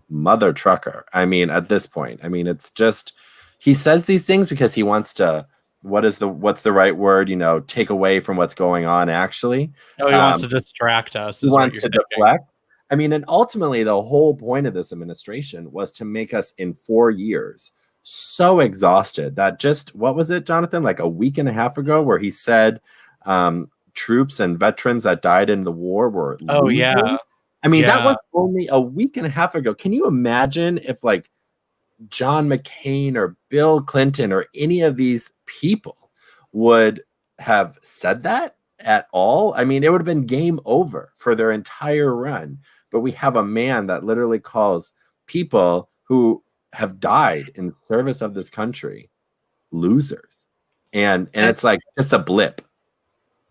mother trucker. I mean, at this point, I mean, it's just, he says these things because he wants to, what's the right word, take away from what's going on actually. Oh, he wants to distract us. He wants to deflect. I mean, and ultimately the whole point of this administration was to make us in 4 years so exhausted that just, what was it, Jonathan, like a week and a half ago, where he said troops and veterans that died in the war were losing? Yeah. I mean, that was only a week and a half ago. Can you imagine if like John McCain or Bill Clinton or any of these people would have said that at all? I mean, it would have been game over for their entire run. But we have a man that literally calls people who have died in service of this country losers. And it's like just a blip.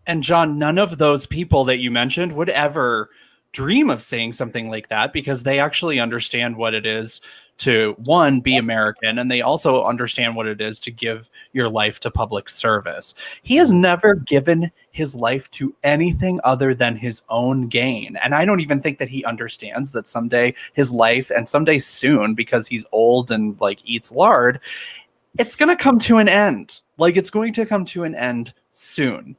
And John, none of those people that you mentioned would ever dream of saying something like that, because they actually understand what it is to, one, be American, and they also understand what it is to give your life to public service. He has never given his life to anything other than his own gain. And I don't even think that he understands that someday his life, and someday soon, because he's old and like eats lard, it's going to come to an end. Like, it's going to come to an end soon.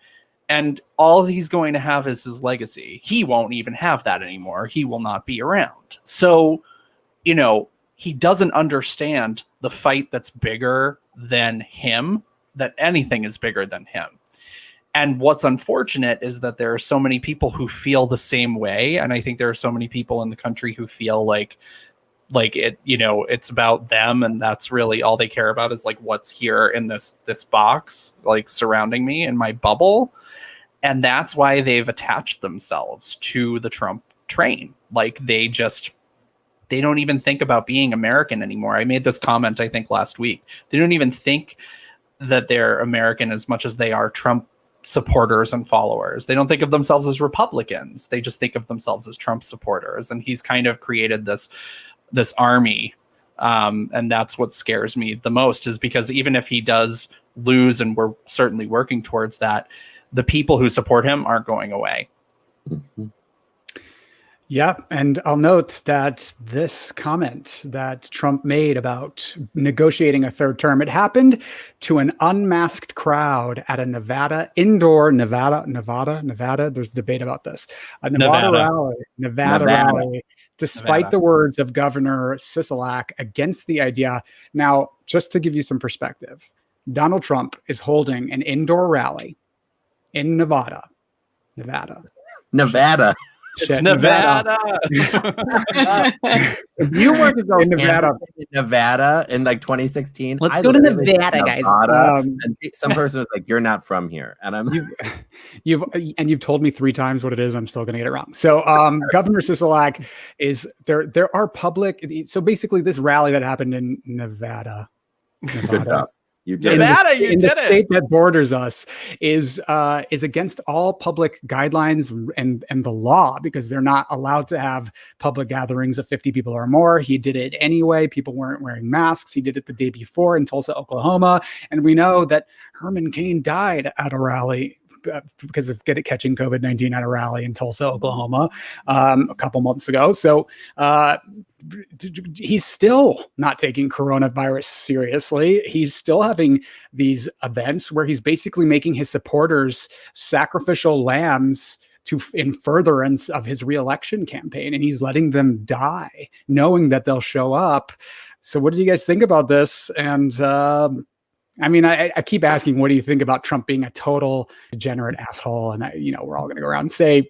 And all he's going to have is his legacy. He won't even have that anymore. He will not be around. So, he doesn't understand the fight that's bigger than him, that anything is bigger than him. And what's unfortunate is that there are so many people who feel the same way. And I think there are so many people in the country who feel like it, it's about them. And that's really all they care about, is like what's here in this box, like surrounding me in my bubble. And that's why they've attached themselves to the Trump train. Like, they they don't even think about being American anymore. I made this comment, I think, last week. They don't even think that they're American as much as they are Trump supporters and followers. They don't think of themselves as Republicans. They just think of themselves as Trump supporters. And he's kind of created this army. And that's what scares me the most, is because even if he does lose, and we're certainly working towards that, the people who support him aren't going away. Mm-hmm. Yeah, and I'll note that this comment that Trump made about negotiating a third term, it happened to an unmasked crowd at a Nevada. There's debate about this. A Nevada rally, despite the words of Governor Sisolak against the idea. Now, just to give you some perspective, Donald Trump is holding an indoor rally in Nevada. It's Nevada. If you were to go in Nevada in like 2016, let's go to Nevada, guys. And some person was like, "You're not from here," and I'm you've told me 3 times what it is. I'm still going to get it wrong. So, Governor Sisolak is there. There are public. So basically, this rally that happened in Nevada. Good job. You did Nevada, in the state that borders us is against all public guidelines and the law, because they're not allowed to have public gatherings of 50 people or more. He did it anyway. People weren't wearing masks. He did it the day before in Tulsa, Oklahoma. And we know that Herman Cain died at a rally because of catching COVID-19 at a rally in Tulsa, Oklahoma, a couple months ago. So he's still not taking coronavirus seriously. He's still having these events where he's basically making his supporters sacrificial lambs in furtherance of his reelection campaign, and he's letting them die, knowing that they'll show up. So what do you guys think about this? And I mean, I keep asking, what do you think about Trump being a total degenerate asshole? And we're all going to go around and say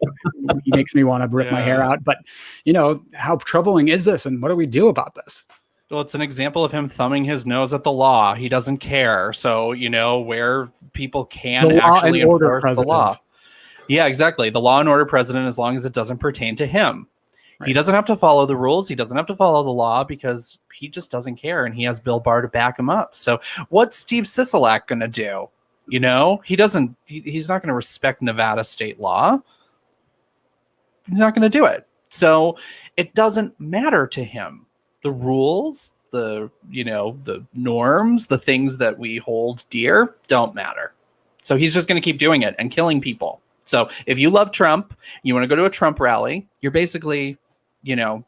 he makes me want to rip my hair out. But how troubling is this, and what do we do about this? Well, it's an example of him thumbing his nose at the law. He doesn't care. So where people can actually enforce the law. Yeah, exactly. The law and order president, as long as it doesn't pertain to him. Right. He doesn't have to follow the rules. He doesn't have to follow the law because he just doesn't care, and he has Bill Barr to back him up. So what's Steve Sisolak going to do? He's not going to respect Nevada state law. He's not going to do it. So it doesn't matter to him. The rules, the norms, the things that we hold dear don't matter. So he's just going to keep doing it and killing people. So if you love Trump, you want to go to a Trump rally, you're basically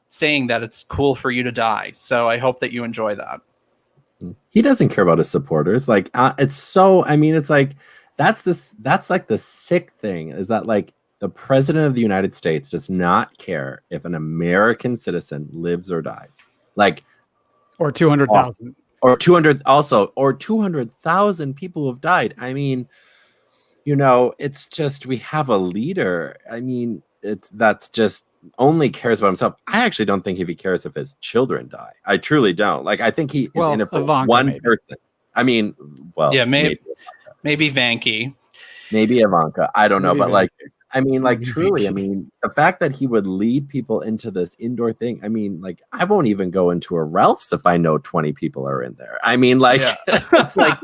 saying that it's cool for you to die. So I hope that you enjoy that. He doesn't care about his supporters. Like, it's so, it's like, that's like the sick thing, is that like the president of the United States does not care if an American citizen lives or dies. Like, or 200,000 or 200,000 people have died. It's just, we have a leader. That's just only cares about himself. I actually don't think if he cares if his children die. I truly don't. Like, I think he is in it for Ivanka, one person. Maybe Vanky. Maybe Ivanka. I don't know. But truly, the fact that he would lead people into this indoor thing. I won't even go into a Ralph's if I know 20 people are in there. It's like,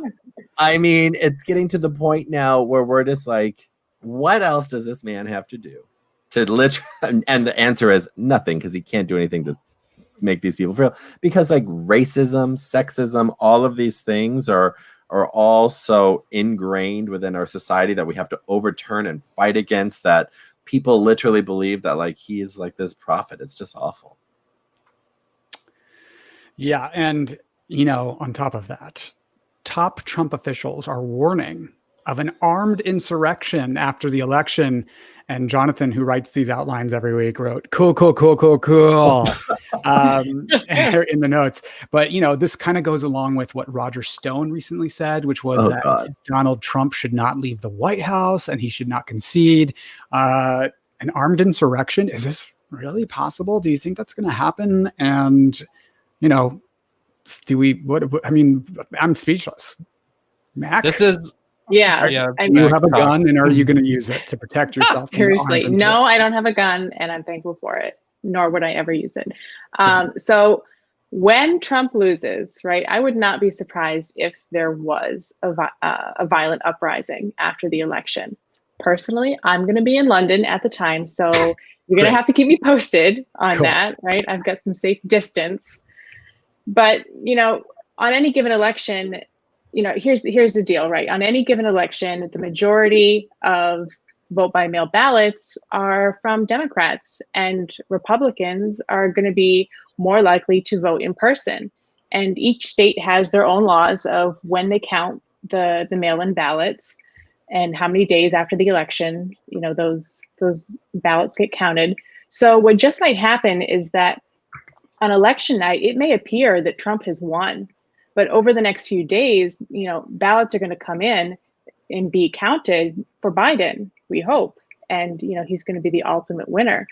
it's getting to the point now where we're just like, what else does this man have to do to literally? And the answer is nothing, because he can't do anything to make these people feel. Because like racism, sexism, all of these things are all so ingrained within our society that we have to overturn and fight against, that people literally believe that like he is like this prophet. It's just awful. Yeah, and on top of that, top Trump officials are warning of an armed insurrection after the election. And Jonathan, who writes these outlines every week, wrote, cool, in the notes. But, this kind of goes along with what Roger Stone recently said, which was Donald Trump should not leave the White House and he should not concede. An armed insurrection, is this really possible? Do you think that's going to happen? And, I'm speechless. Mac? Do you have a gun, and are you going to use it to protect yourself? Seriously, no, I don't have a gun, and I'm thankful for it. nor would I ever use it. So when Trump loses, right, I would not be surprised if there was a violent uprising after the election. Personally, I'm going to be in London at the time, so you're going to have to keep me posted on that, right? I've got some safe distance. But, on any given election, here's the deal, right? On any given election, the majority of vote by mail ballots are from Democrats, and Republicans are going to be more likely to vote in person. And each state has their own laws of when they count the mail-in ballots and how many days after the election, those ballots get counted. So what just might happen is that on election night, it may appear that Trump has won, but over the next few days, ballots are going to come in and be counted for Biden, we hope. And, he's going to be the ultimate winner.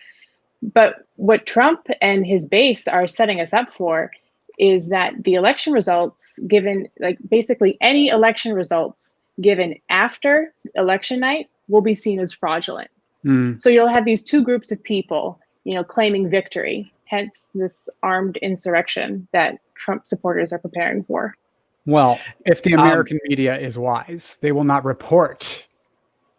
But what Trump and his base are setting us up for is that the election results given, like basically any election results given after election night will be seen as fraudulent. So you'll have these two groups of people, claiming victory, hence this armed insurrection that Trump supporters are preparing for. Well, if the American media is wise, they will not report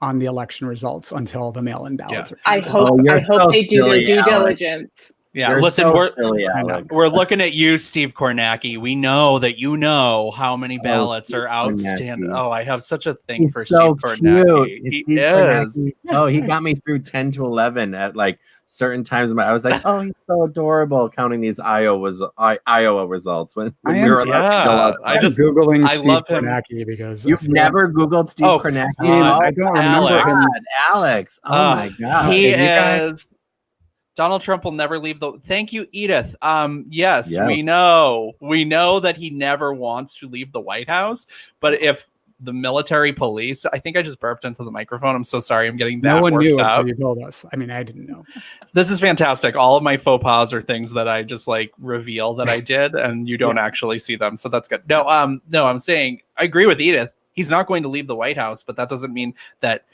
on the election results until the mail-in ballots are counted. I hope they do their due diligence. Yeah, listen, we're looking at you, Steve Kornacki. We know that you know how many ballots are outstanding. Oh, I have such a thing for Steve Kornacki. He is. Oh, he got me through 10 to 11 at like certain times. I was like, oh, he's so adorable counting these Iowa results. When we were I just Googling I Steve love him. Kornacki because you've never Googled Steve Kornacki. I don't remember him. Alex. Oh my God. He is. Donald Trump will never leave the. Thank you, Edith. Yes, we know that he never wants to leave the White House. But if the military police, I think I just burped into the microphone. I'm so sorry. I'm getting that. No one knew out. until you told us. I mean, I didn't know. This is fantastic. All of my faux pas are things that I just like reveal that I did, and you don't actually see them. So that's good. No, I'm saying I agree with Edith. He's not going to leave the White House, but that doesn't mean that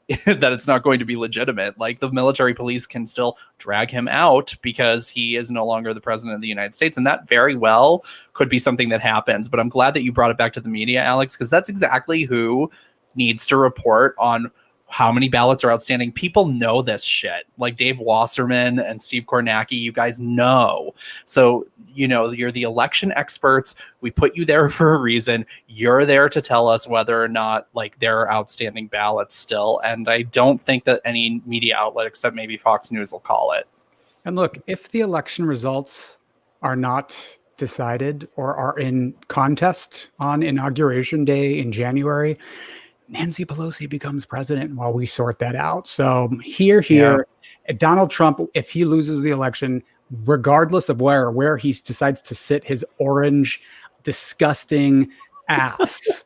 it's not going to be legitimate. Like the military police can still drag him out because he is no longer the president of the United States. And that very well could be something that happens. But I'm glad that you brought it back to the media, Alex, because that's exactly who needs to report on how many ballots are outstanding. People know this shit. Like Dave Wasserman and Steve Kornacki, you guys know. So, you're the election experts. We put you there for a reason. You're there to tell us whether or not like there are outstanding ballots still. And I don't think that any media outlet except maybe Fox News will call it. And look, if the election results are not decided or are in contest on Inauguration Day in January, Nancy Pelosi becomes president while we sort that out. So Donald Trump, if he loses the election, regardless of where he decides to sit his orange, disgusting ass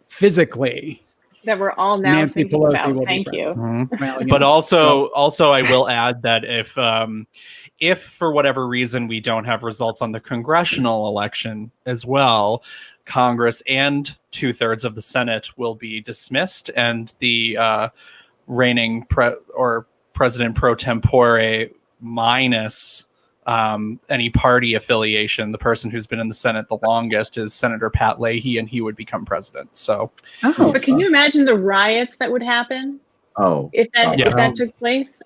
physically, that we're all now Nancy thinking Pelosi about. will Thank you. Well, but also I will add that if for whatever reason we don't have results on the congressional election as well, Congress and 2/3 of the Senate will be dismissed, and the reigning president pro tempore minus any party affiliation, the person who's been in the Senate the longest is Senator Pat Leahy, and he would become president. So, but can you imagine the riots that would happen? If that took place.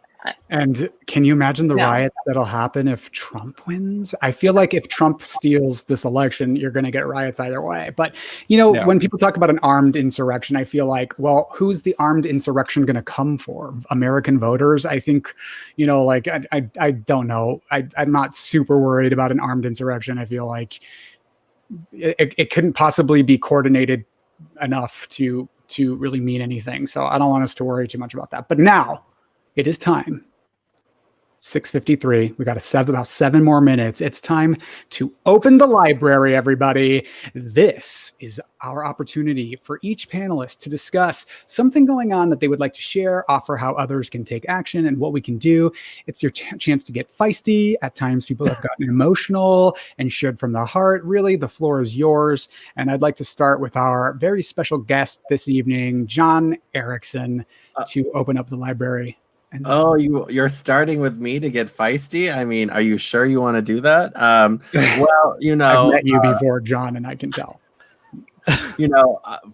And can you imagine the riots that'll happen if Trump wins? I feel like if Trump steals this election, you're going to get riots either way. But, when people talk about an armed insurrection, I feel like, well, who's the armed insurrection going to come for? American voters? I think, I don't know. I'm not super worried about an armed insurrection. I feel like it couldn't possibly be coordinated enough to really mean anything. So I don't want us to worry too much about that. But now, it is time. 6:53. We got about 7 more minutes. It's time to open the library, everybody. This is our opportunity for each panelist to discuss something going on that they would like to share, offer how others can take action and what we can do. It's your chance to get feisty. At times, people have gotten emotional and shared from the heart. Really, the floor is yours. And I'd like to start with our very special guest this evening, John Erickson, to open up the library. And you're starting with me to get feisty? I mean, are you sure you want to do that? Well, I've met you before, John, and I can tell.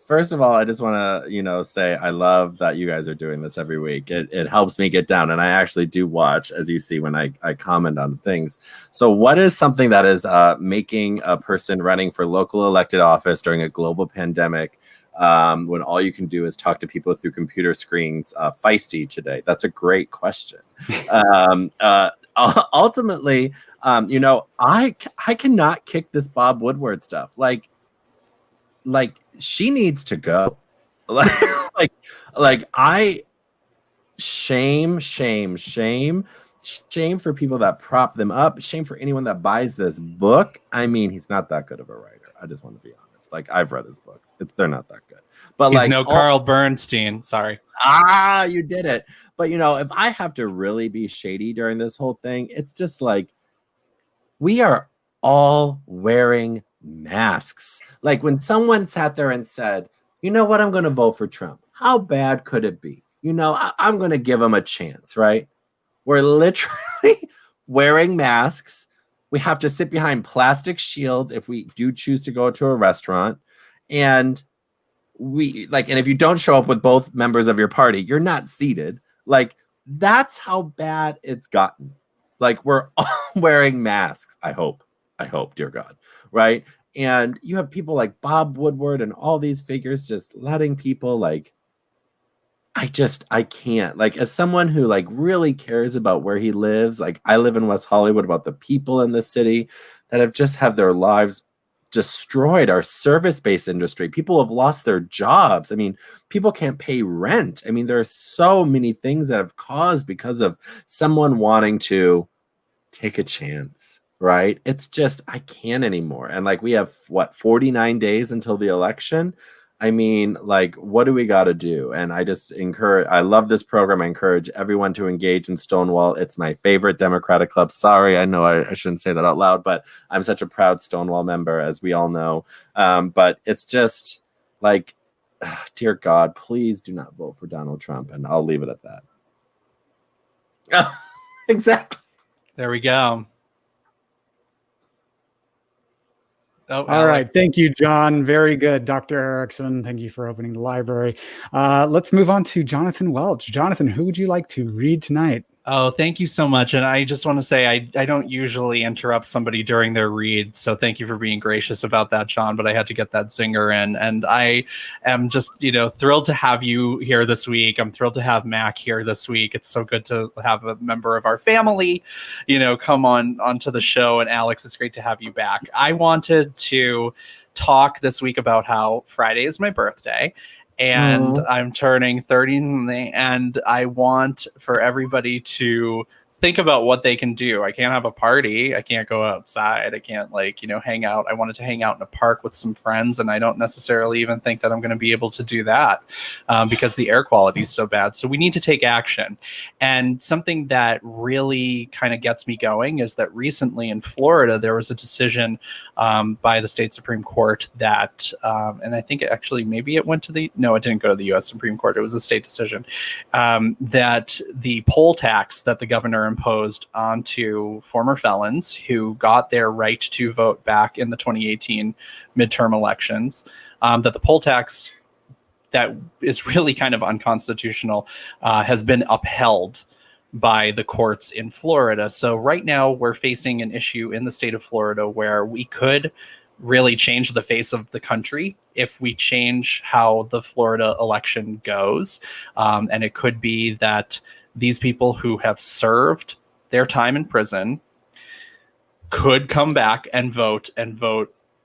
First of all, I just want to, say I love that you guys are doing this every week. It helps me get down, and I actually do watch, as you see when I comment on things. So what is something that is making a person running for local elected office during a global pandemic, when all you can do is talk to people through computer screens, feisty today? That's a great question. Ultimately, I cannot kick this Bob Woodward stuff. Like she needs to go. I shame for people that prop them up. Shame for anyone that buys this book. I mean, he's not that good of a writer. I just want to be honest. Like, I've read his books. They're not that good. But he's no Carl Bernstein. Sorry. You did it. But if I have to really be shady during this whole thing, it's just like we are all wearing masks. Like when someone sat there and said, you know what, I'm going to vote for Trump. How bad could it be? I'm going to give him a chance, right? We're literally wearing masks. We have to sit behind plastic shields if we do choose to go to a restaurant. And and if you don't show up with both members of your party, you're not seated. Like, that's how bad it's gotten. Like, we're all wearing masks. I hope, dear God, right? And you have people like Bob Woodward and all these figures just letting people I can't. Like, as someone who really cares about where he lives, I live in West Hollywood, about the people in the city that have their lives destroyed, our service-based industry. People have lost their jobs. I mean, people can't pay rent. I mean, there are so many things that have caused because of someone wanting to take a chance, right? It's just, I can't anymore. And we have 49 days until the election. I mean, what do we got to do? And I love this program. I encourage everyone to engage in Stonewall. It's my favorite Democratic club. Sorry, I know I shouldn't say that out loud, but I'm such a proud Stonewall member, as we all know. But it's just dear God, please do not vote for Donald Trump. And I'll leave it at that. Exactly. There we go. Oh, all right. Thank you, John. Very good. Dr. Erickson, thank you for opening the library. Let's move on to Jonathan Welch. Jonathan, who would you like to read tonight? Oh, thank you so much. And I just want to say I don't usually interrupt somebody during their read. So thank you for being gracious about that, John. But I had to get that zinger in. And I am just, thrilled to have you here this week. I'm thrilled to have Mac here this week. It's so good to have a member of our family, come onto the show. And Alex, it's great to have you back. I wanted to talk this week about how Friday is my birthday. And I'm turning 30, and I want for everybody to think about what they can do. I can't have a party. I can't go outside. I can't hang out. I wanted to hang out in a park with some friends, and I don't necessarily even think that I'm going to be able to do that because the air quality is so bad. So we need to take action. And something that really kind of gets me going is that recently in Florida, there was a decision by the state Supreme Court that, and I think maybe it went to no, it didn't go to the U.S. Supreme Court. It was a state decision that the poll tax that the governor imposed onto former felons who got their right to vote back in the 2018 midterm elections, that the poll tax that is really kind of unconstitutional has been upheld by the courts in Florida. So right now we're facing an issue in the state of Florida where we could really change the face of the country if we change how the Florida election goes. And it could be that these people who have served their time in prison could come back and vote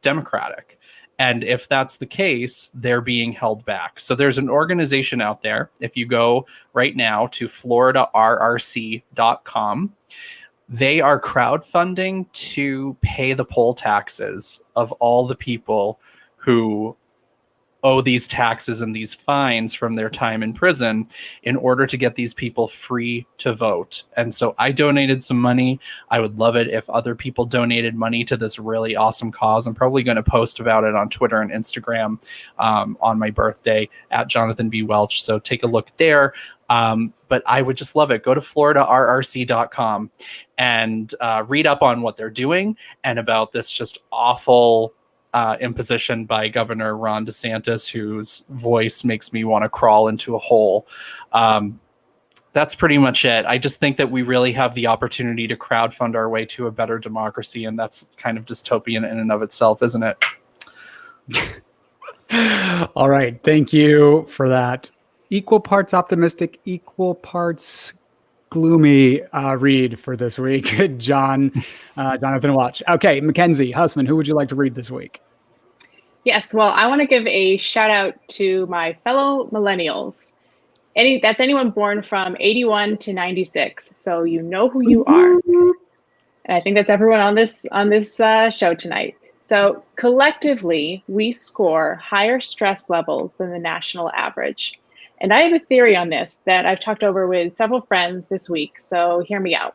Democratic. And if that's the case, they're being held back. So there's an organization out there. If you go right now to FloridaRRC.com, they are crowdfunding to pay the poll taxes of all the people who owe these taxes and these fines from their time in prison in order to get these people free to vote. And so I donated some money. I would love it if other people donated money to this really awesome cause. I'm probably going to post about it on Twitter and Instagram on my birthday at Jonathan B. Welch. So take a look there. But I would just love it. Go to FloridaRRC.com and read up on what they're doing and about this just awful imposition by Governor Ron DeSantis, whose voice makes me want to crawl into a hole. That's pretty much it. I just think that we really have the opportunity to crowdfund our way to a better democracy, and that's kind of dystopian in and of itself, isn't it? All right. Thank you for that. Equal parts optimistic, equal parts gloomy read for this week. Jonathan Welch. Okay, Mackenzie Hussman, who would you like to read this week? Yes, well, I want to give a shout out to my fellow millennials. That's anyone born from 81 to 96. So you know who you are. And I think that's everyone on this show tonight. So collectively, we score higher stress levels than the national average. And I have a theory on this that I've talked over with several friends this week, so hear me out.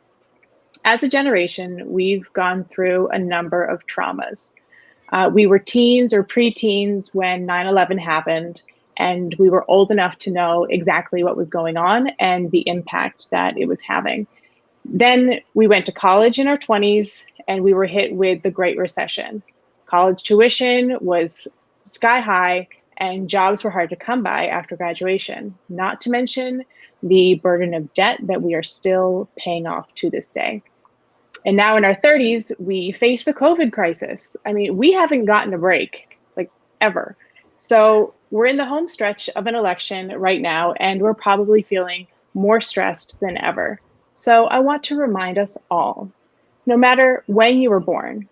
As a generation, we've gone through a number of traumas. We were teens or preteens when 9/11 happened, and we were old enough to know exactly what was going on and the impact that it was having. Then we went to college in our 20s, and we were hit with the Great Recession. College tuition was sky high, and jobs were hard to come by after graduation, not to mention the burden of debt that we are still paying off to this day. And now in our 30s, we face the COVID crisis. I mean, we haven't gotten a break, like ever. So we're in the home stretch of an election right now, and we're probably feeling more stressed than ever. So I want to remind us all, no matter when you were born,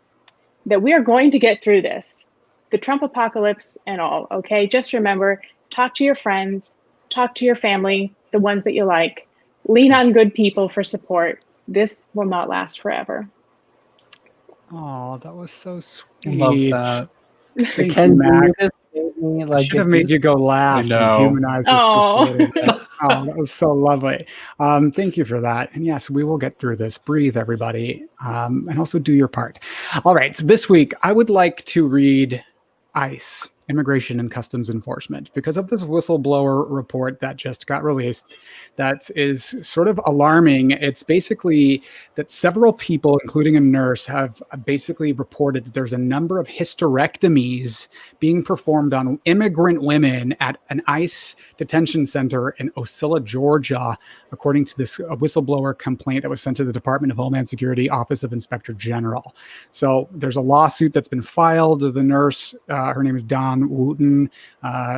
that we are going to get through this. The Trump apocalypse and all, okay? Just remember, talk to your friends, talk to your family, the ones that you like. Lean on good people for support. This will not last forever. Oh, that was so sweet. Love that. Thank you, Mac. I should have made you go last and humanize this. Oh, that was so lovely. Thank you for that. And yes, we will get through this. Breathe, everybody. And also do your part. All right. So this week, I would like to read ICE, Immigration and Customs Enforcement, because of this whistleblower report that just got released that is sort of alarming. It's basically that several people, including a nurse, have basically reported that there's a number of hysterectomies being performed on immigrant women at an ICE detention center in Ocilla, Georgia, according to this whistleblower complaint that was sent to the Department of Homeland Security Office of Inspector General. So there's a lawsuit that's been filed. The nurse, her name is Dawn Wooten.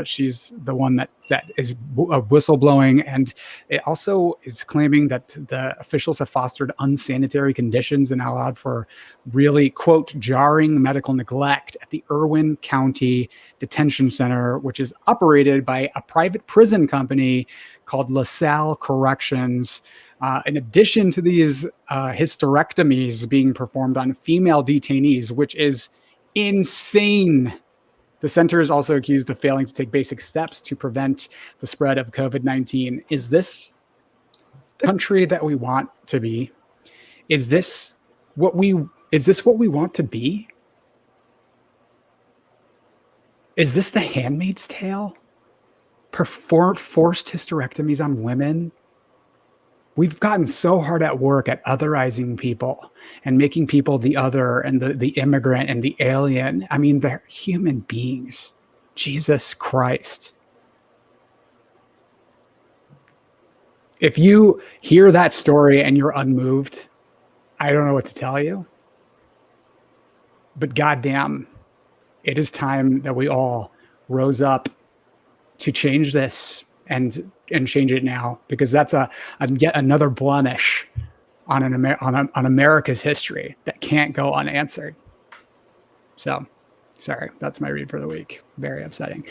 She's the one that is whistleblowing, and it also is claiming that the officials have fostered unsanitary conditions and allowed for really, quote, jarring medical neglect at the Irwin County Detention Center, which is operated by a private prison company called LaSalle Corrections. In addition to these hysterectomies being performed on female detainees, which is insane. The center is also accused of failing to take basic steps to prevent the spread of COVID-19. Is this the country that we want to be? Is this what we want to be? Is this the Handmaid's Tale? Forced hysterectomies on women? We've gotten so hard at work at otherizing people and making people the other and the immigrant and the alien. I mean, they're human beings. Jesus Christ. If you hear that story and you're unmoved, I don't know what to tell you. But goddamn, it is time that we all rose up to change this and change it now, because that's yet another blemish on America's history that can't go unanswered. So Sorry, that's my read for the week. Very upsetting.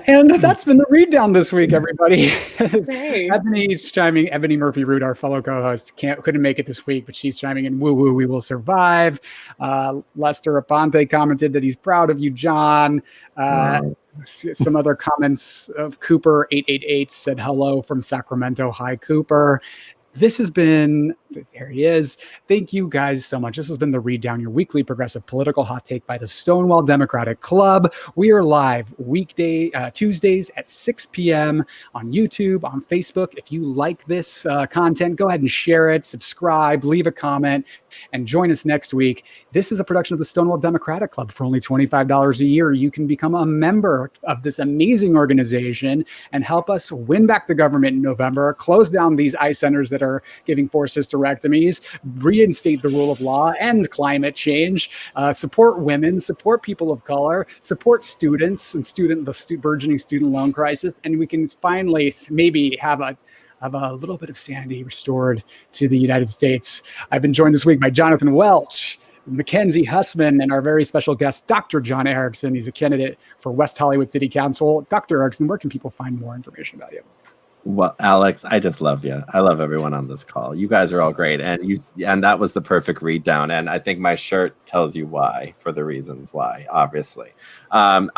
And that's been the read down this week, everybody. Hey. Ebony's chiming. Ebony Murphy-Root, our fellow co-host, couldn't make it this week, but she's chiming in. Woo woo, we will survive. Lester Aponte commented that he's proud of you, John. Some other comments of Cooper 888 said hello from Sacramento. Hi, Cooper. This has been, there he is. Thank you guys so much. This has been the Read Down, your weekly progressive political hot take by the Stonewall Democratic Club. We are live Tuesdays at 6 p.m. on YouTube, on Facebook. If you like this content, go ahead and share it, subscribe, leave a comment, and join us next week. This is a production of the Stonewall Democratic Club. For only $25 a year, you can become a member of this amazing organization and help us win back the government in November, close down these ICE centers that are giving forced hysterectomies, reinstate the rule of law, end climate change, support women, support people of color, support students and the burgeoning student loan crisis, and we can finally maybe have a little bit of sanity restored to the United States. I've been joined this week by Jonathan Welch, Mackenzie Hussman, and our very special guest, Dr. John Erickson. He's a candidate for West Hollywood City Council. Dr. Erickson, where can people find more information about you? Well, Alex, I just love you. I love everyone on this call. You guys are all great, and that was the perfect read down. And I think my shirt tells you why, for the reasons why. Obviously, I'm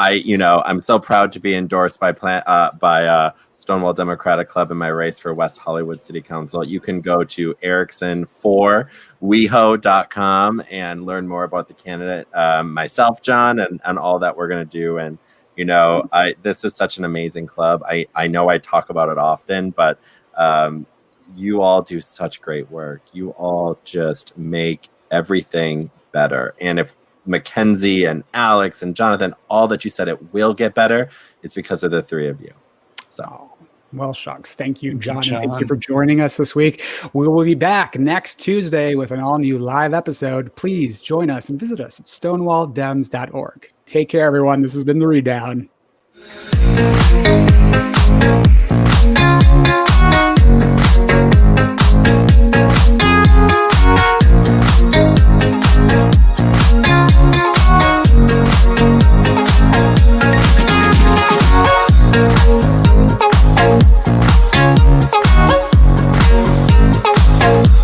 so proud to be endorsed by Stonewall Democratic Club in my race for West Hollywood City Council. You can go to Erickson4Weho.com and learn more about the candidate, myself, John, and all that we're going to do. And this is such an amazing club. I know I talk about it often, but you all do such great work. You all just make everything better. And if Mackenzie and Alex and Jonathan, all that you said, it will get better, it's because of the three of you. So. Well, shucks. Thank you, John. And thank you for joining us this week. We will be back next Tuesday with an all-new live episode. Please join us and visit us at stonewalldems.org. Take care, everyone. This has been The Read Down.